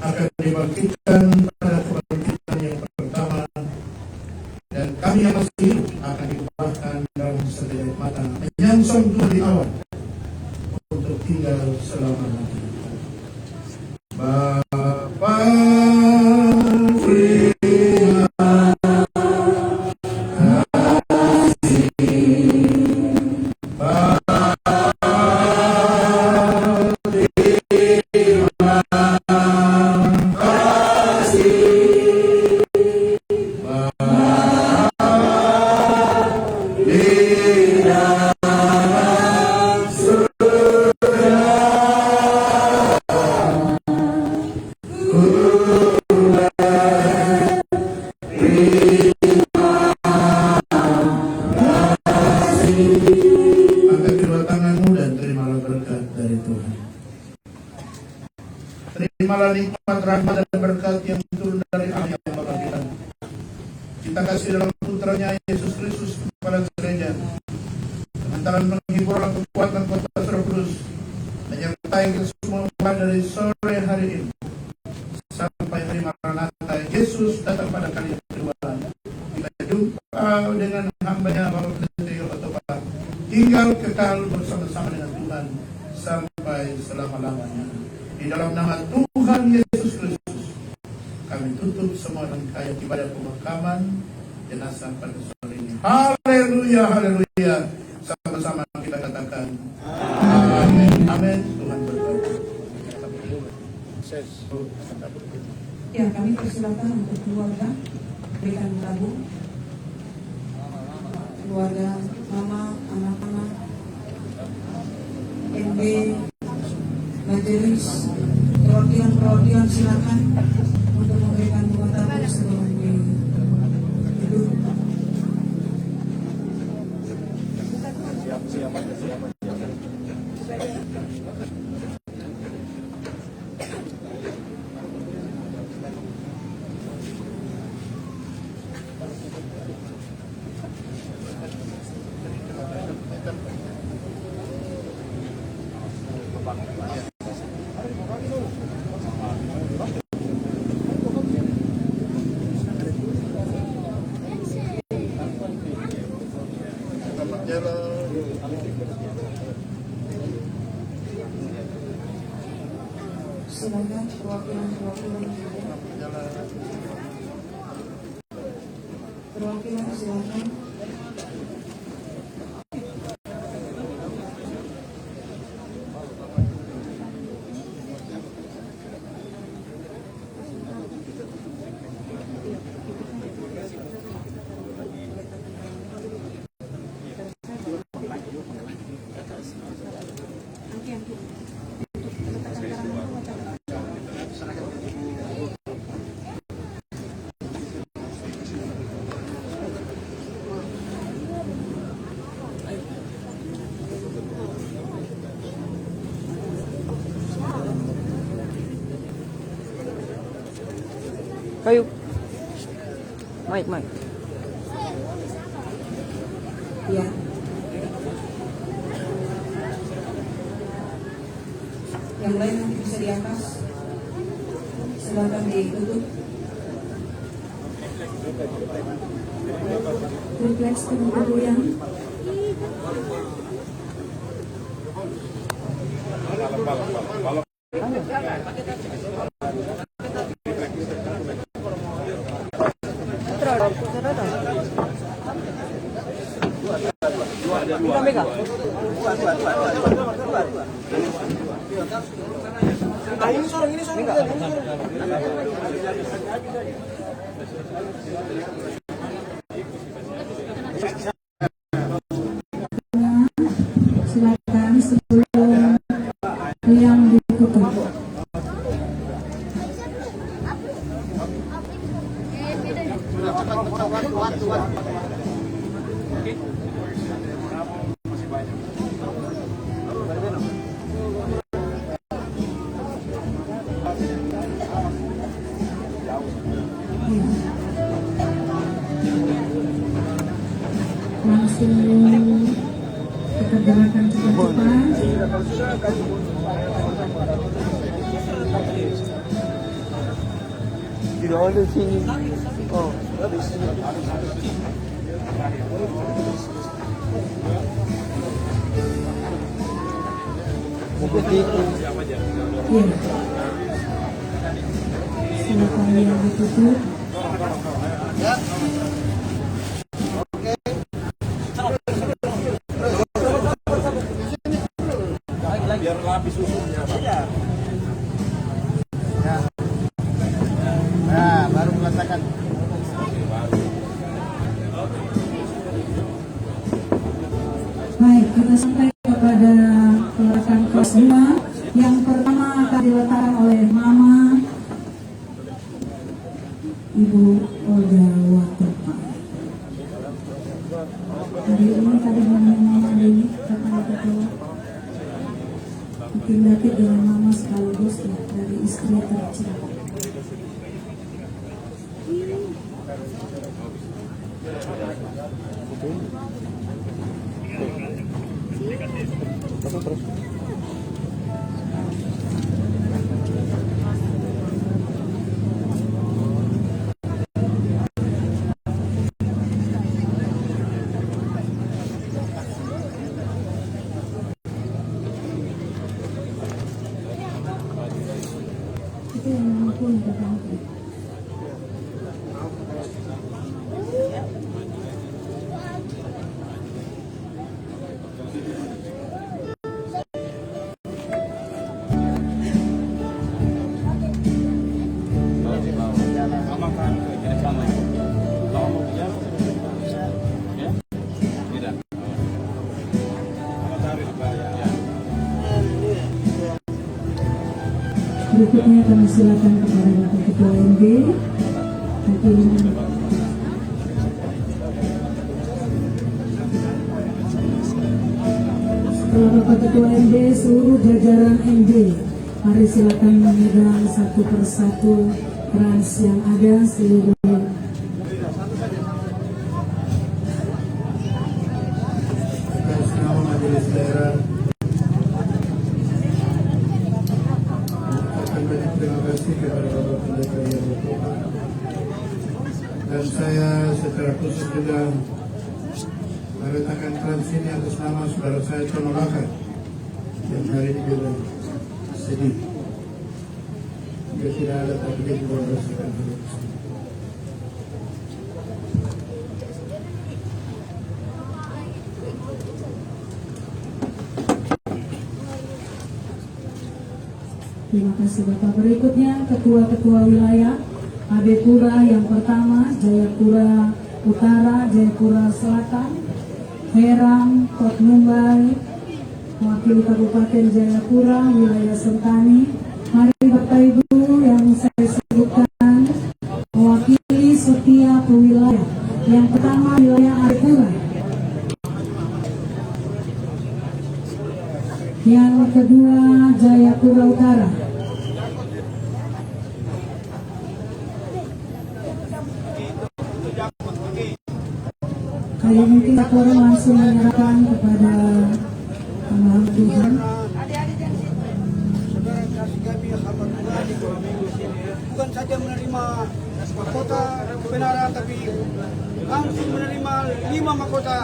akan dibangkitkan pada kebangkitan yang pertama, dan kami yang masih hidup akan dibahkan dalam sekejap mata menyongsong Tuhan di awan untuk tinggal selama-lamanya. Bapa angkat kedua tanganmu dan terimalah berkat dari Tuhan. Terimalah nikmat, rahmat dan berkat yang turun dari Allah yang Bapa kita. Cinta kasih dalam putranya Yesus Kristus kepada gereja, antara menghibur dalam kekuatan kota Roh Kudus, menyertai kita semua dari sore hari ini sampai hari Maranatha Yesus datang pada kali yang kedua. Kita jumpa dengan hamba-Nya Bapak Pendeta Yotopa, tinggal kekal bersama-sama dengan Tuhan sampai selama-lamanya. Di dalam nama Tuhan Yesus Kristus, kami tutup semua rangkaian ibadah pemakaman jenazah pada sore ini. Haleluya, haleluya. Sama-sama kita katakan amin, amin. Tuhan berkati. Ya, kami persilakan untuk keluarga berikan tabung. Keluarga, mama, anak-anak, MB, majelis, perwakilan silakan untuk memberikan bunga tabung sebelum duduk. Silakan perwakilan silakan. Kayu. Mike. Ya. Yang lain nanti bisa di atas. Silakan ditutup. Refleks kemudian. Silakan persilakan sebelum yang ditutup. Langsung kita gerakan cepat-cepat. Tidak ada sini. Oh, habis. Begitu. Iya. Silakan yang ditutup. Biar lapis susunya, Pak. Nah, baru merasakan. Baik, kita sampai kepada peletakan kelas 2. Yang pertama akan diletakkan oleh Mama Ibu Olga Watopa. Hari ini tadi dengan Mama Dewi, kakak ketua. Mungkin David dengan Mama sekaligus ya, dari istri tercinta. Itu yang mampu untuk berikutnya kami silakan kepada Bapak Ketua MB. Setelah Bapak Ketua MB, seluruh jajaran MB, mari silakan memegang satu persatu krans yang ada seluruh. Atas nama Majelis Daerah, terima kasih kepada Bapak Pendeta yang bertuah, dan saya secara khusus juga meletakkan krans ini atas nama saudara saya Tono Laka yang hari ini juga sedih. Dia tidak ada tapi dia juga merasakan hal itu. Terima kasih Bapak. Berikutnya ketua-ketua wilayah Adepura yang pertama, Jayapura Utara, Jayapura Selatan, Herang, Kot Mumbai, mewakili Kabupaten Jayapura, wilayah Sentani. Mari Bapak Ibu yang saya sebutkan mewakili setiap wilayah. Yang pertama wilayah Adepura. Yang kedua Jayapura Utara. Kali mungkin Kapolri langsung menyerahkan kepada Tuhan. Bukan saja menerima mahkota kebenaran, tapi langsung menerima 5 mahkota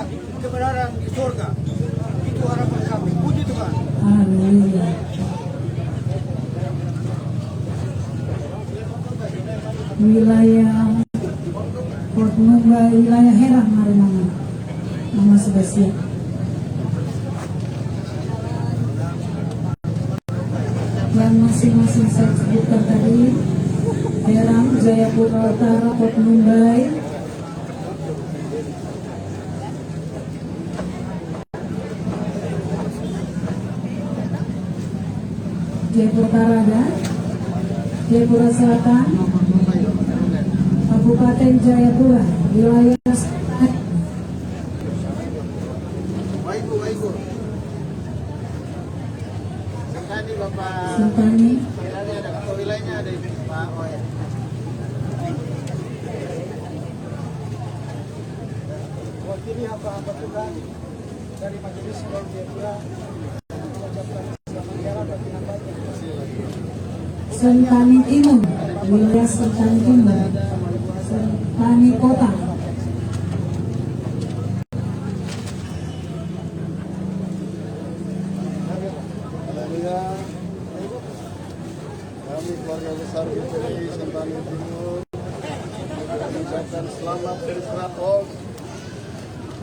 kebenaran di surga. Itu harapan kami. Puji Tuhan. Amin. Wilayah Port Mumbai, wilayah Herang, mari Mama sudah siap. Yang masing-masing saya sebutkan tadi, Herang, Jayapura Utara, Port Mumbai. Jayapura Utara, Jayapura Selatan, Kabupaten Jayapura, wilayah Sentani, Wilayahnya ada di Pak Oya. Wakili hamba-hamba Tuhan dari Majelis Sekolah Jayapura mengucapkan selamat jalan bagi hambanya. Sentani Timur, wilayah Sentani Timur, Sentani Kota, Kami keluarga besar GPDI Sentani Timur mengucapkan selamat beristirahat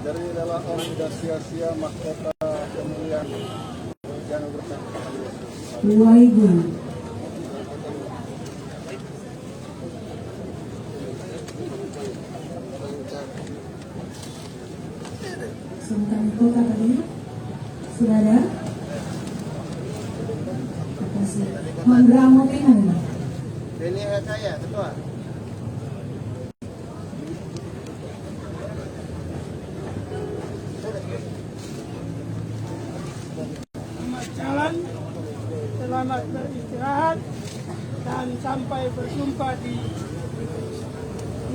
dari adalah Om sia-sia mahkota kemuliaan yang berkah. 2000. Sentani Kota tadi sudah ada. Manggramo Timur, Beni Kaya, Ketua. Selamat jalan, selamat beristirahat, dan sampai berjumpa di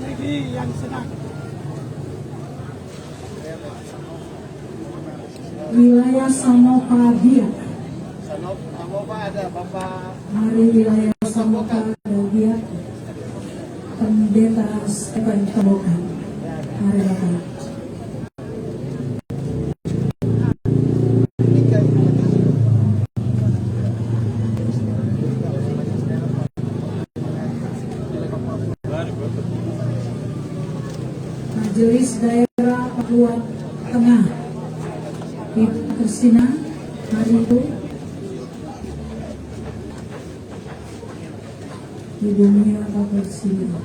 negeri yang senang. wilayah Sanopadia. Sanopa ada Bapak. Hari wilayah Sanopadia, Pendeta Stephen Tobokan. Hari Bapak. Majelis Daerah Papua Tengah, Ibu Kristina hari itu, Ibu Mia Papua Kristina.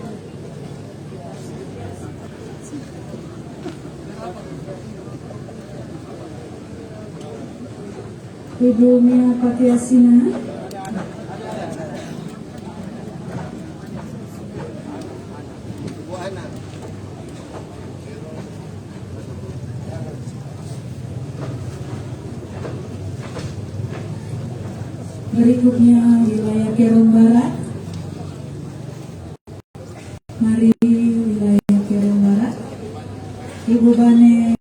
Ibu Mia Patiasina, Ibu Ana. berikutnya wilayah Kerom Barat. Mari wilayah Kerom Barat, Ibu Bane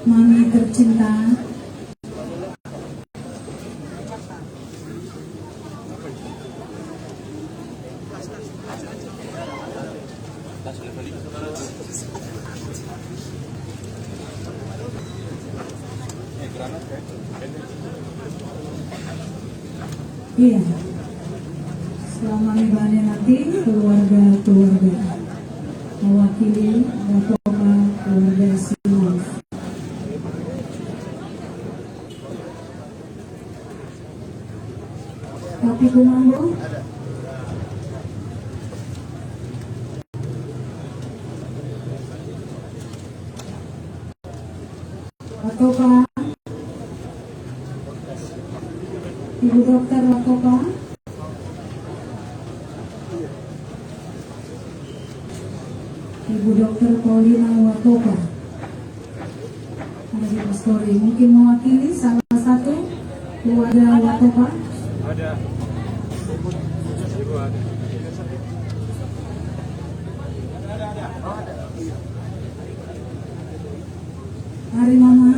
Mami tercinta, iya, selama Bane nanti keluarga mewakili Bapak keluarga Simon. Tapi Kumanggo, Watopa, Ibu Dokter Watopa, Ibu Dokter Paulina Watopa. Ada di story, mungkin mewakili salah satu keluarga Watopa. Ada. Hari Mama,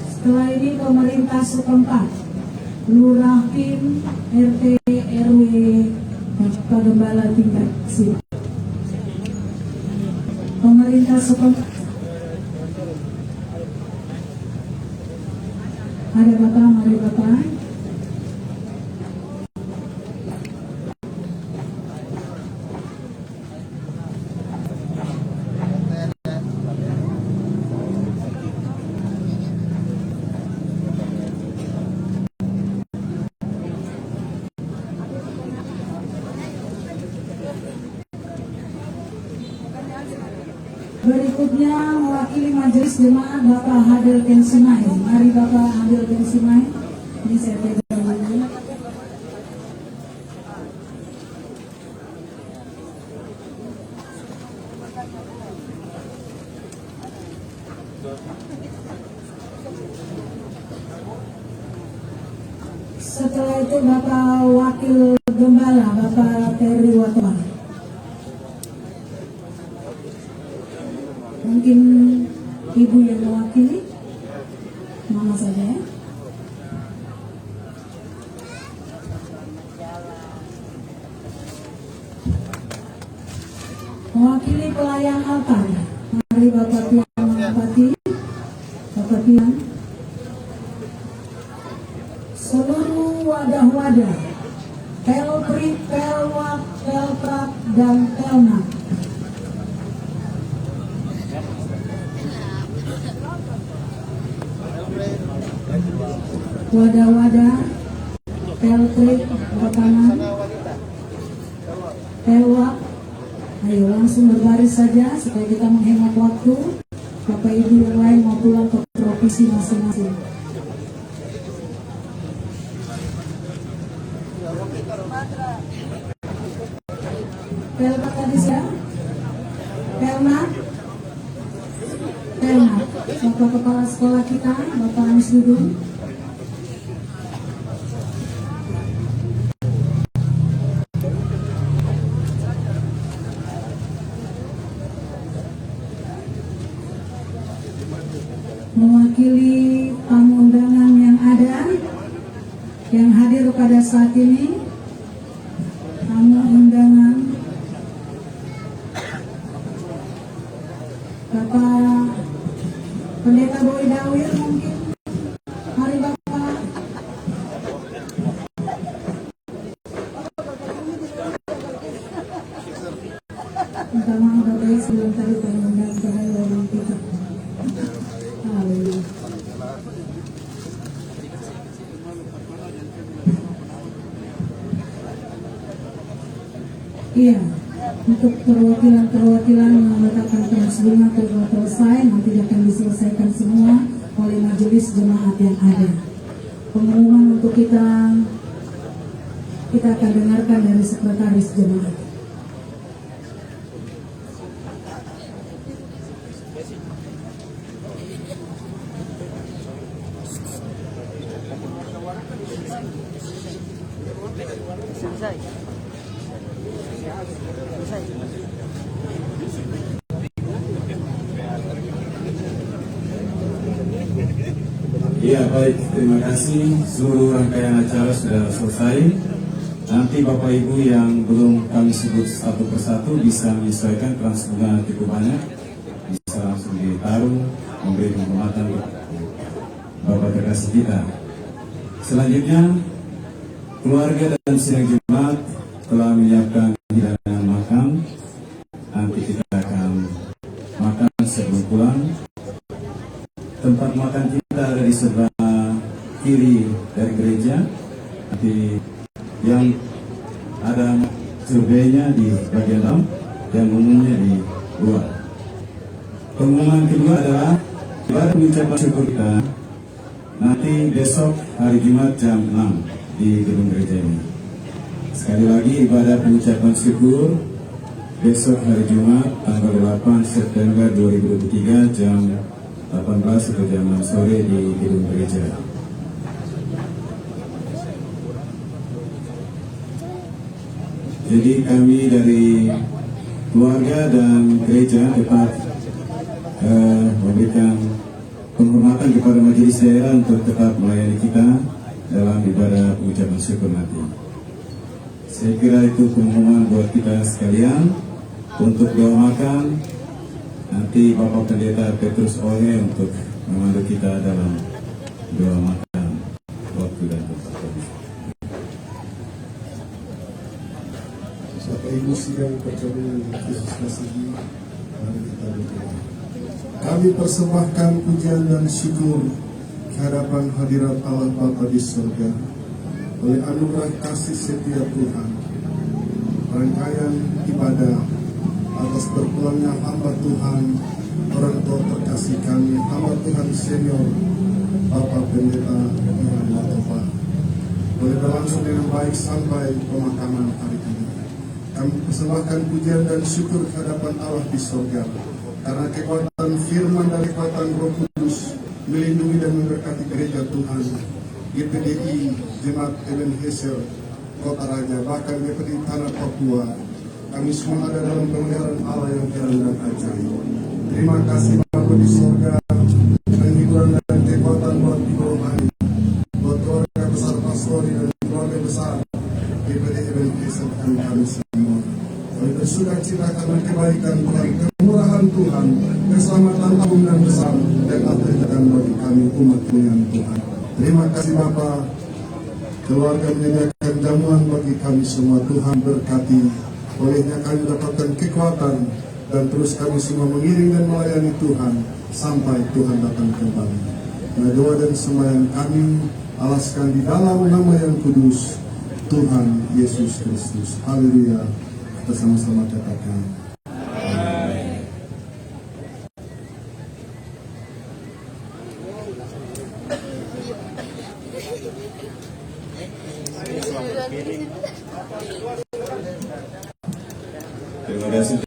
setelah ini pemerintah setempat, Lurah Tim, RT, RW, Bapak Gembala tingkat sini. Pemerintah setempat. Ada Bapak, mari Bapak. Berikutnya mewakili Majelis Jemaat Bapak Hadil Kensimai. Mari Bapak Hadil Kensimai. Ini saya pegang dulu. Setelah itu Bapak Wakil Gembala, Bapak Terry Watoan. Mungkin Ibu yang mewakili, Mama saja ya. Mewakili pelayan altar, mari Bapak Pian Manapati, Bapak Pian. Seluruh wadah-wadah, pelprit, pelwak, pelprak, dan pelnak. Wadah-wadah, pelprit, kanan, pelwak. Ayo langsung berbaris saja supaya kita menghemat waktu. Bapak Ibu yang lain mau pulang ke provinsi masing-masing. Pelmak tadi siapa? Pelmak. Bapak Kepala Sekolah kita, Bapak Anies Dudung. Mewakili tamu undangan yang ada, yang hadir pada saat ini, tamu undangan Bapak Pendeta Boy Dawir mungkin. Mari Bapak. Minta maaf Bapak sebelum tadi pengundang bahaya orang kita. Haleluya. Iya, untuk perwakilan meletakkan keras bunga telah selesai, nanti akan diselesaikan semua oleh majelis jemaat yang ada. Pengumuman untuk kita akan dengarkan dari sekretaris jemaat. Ya baik, terima kasih. Seluruh rangkaian acara sudah selesai. Nanti Bapak Ibu yang belum kami sebut satu persatu bisa menyesuaikan keras bunga cukup banyak. Bisa langsung ditaruh, memberi penghormatan Bapak terkasih kita. Selanjutnya, keluarga dan sidang jemaat telah menyiapkan hidangan makan. Nanti kita akan makan sebelum pulang. Tempat makan kita ada di sebelah kiri dari gereja. Nanti yang ada surveinya di bagian dalam, yang umumnya di luar. Pengumuman kedua adalah ibadah pengucapan syukur kita nanti besok hari Jumat jam 6 di gedung gereja ini. Sekali lagi ibadah pengucapan syukur besok hari Jumat tanggal 8 September 2023 jam 18 atau jam 6 sore di gedung gereja. Jadi kami dari keluarga dan gereja dapat memberikan penghormatan kepada majelis daerah untuk tetap melayani kita dalam ibadah pengucapan syukur nanti. Saya kira itu pengumuman buat kita sekalian. Untuk doa makan nanti Bapak Pendeta Petrus Ohe untuk memandu kita dalam doa makan waktu dan tempat. Bapak Ibu sidang perjamuan Yesus Kasih, mari kita berdoa. Kami persembahkan pujian dan syukur kehadapan hadirat Allah Bapa di surga. Oleh anugerah kasih setia Tuhan, rangkaian ibadah atas berpulangnya hamba Tuhan orang tua terkasih kami, hamba Tuhan senior, Bapak Pendeta Yohan Latopa, boleh berlangsung dengan baik sampai pemakaman hari ini. Kami persembahkan pujian dan syukur kehadapan Allah di surga, karena kekuatan firman dan kekuatan Roh Kudus melindungi dan memberkati gereja Tuhan, GPDI, Jemaat Ebenezer, Kota Raja, bahkan GPDI Tanah Papua. Kami semua ada dalam pemeliharaan Allah yang heran dan ajaib. Terima kasih Bapa di surga, penghiburan dan kekuatan buat ibu rohani, buat keluarga besar pastori dan keluarga besar GPDI Ebenezer dan kami semua. Kami bersuka cita karena kebaikan Tuhan, kemurahan Tuhan, keselamatan agung dan besar dan akan bagi kami umat dengan Tuhan. Terima kasih Bapa, keluarga menyediakan jamuan bagi kami semua. Tuhan berkati, olehnya kami dapatkan kekuatan dan terus kami semua mengiring dan melayani Tuhan sampai Tuhan datang kembali. Nah, doa dan sembahyang kami alaskan di dalam nama yang kudus Tuhan Yesus Kristus. Haleluya. Kita sama-sama katakan. Terima kasih.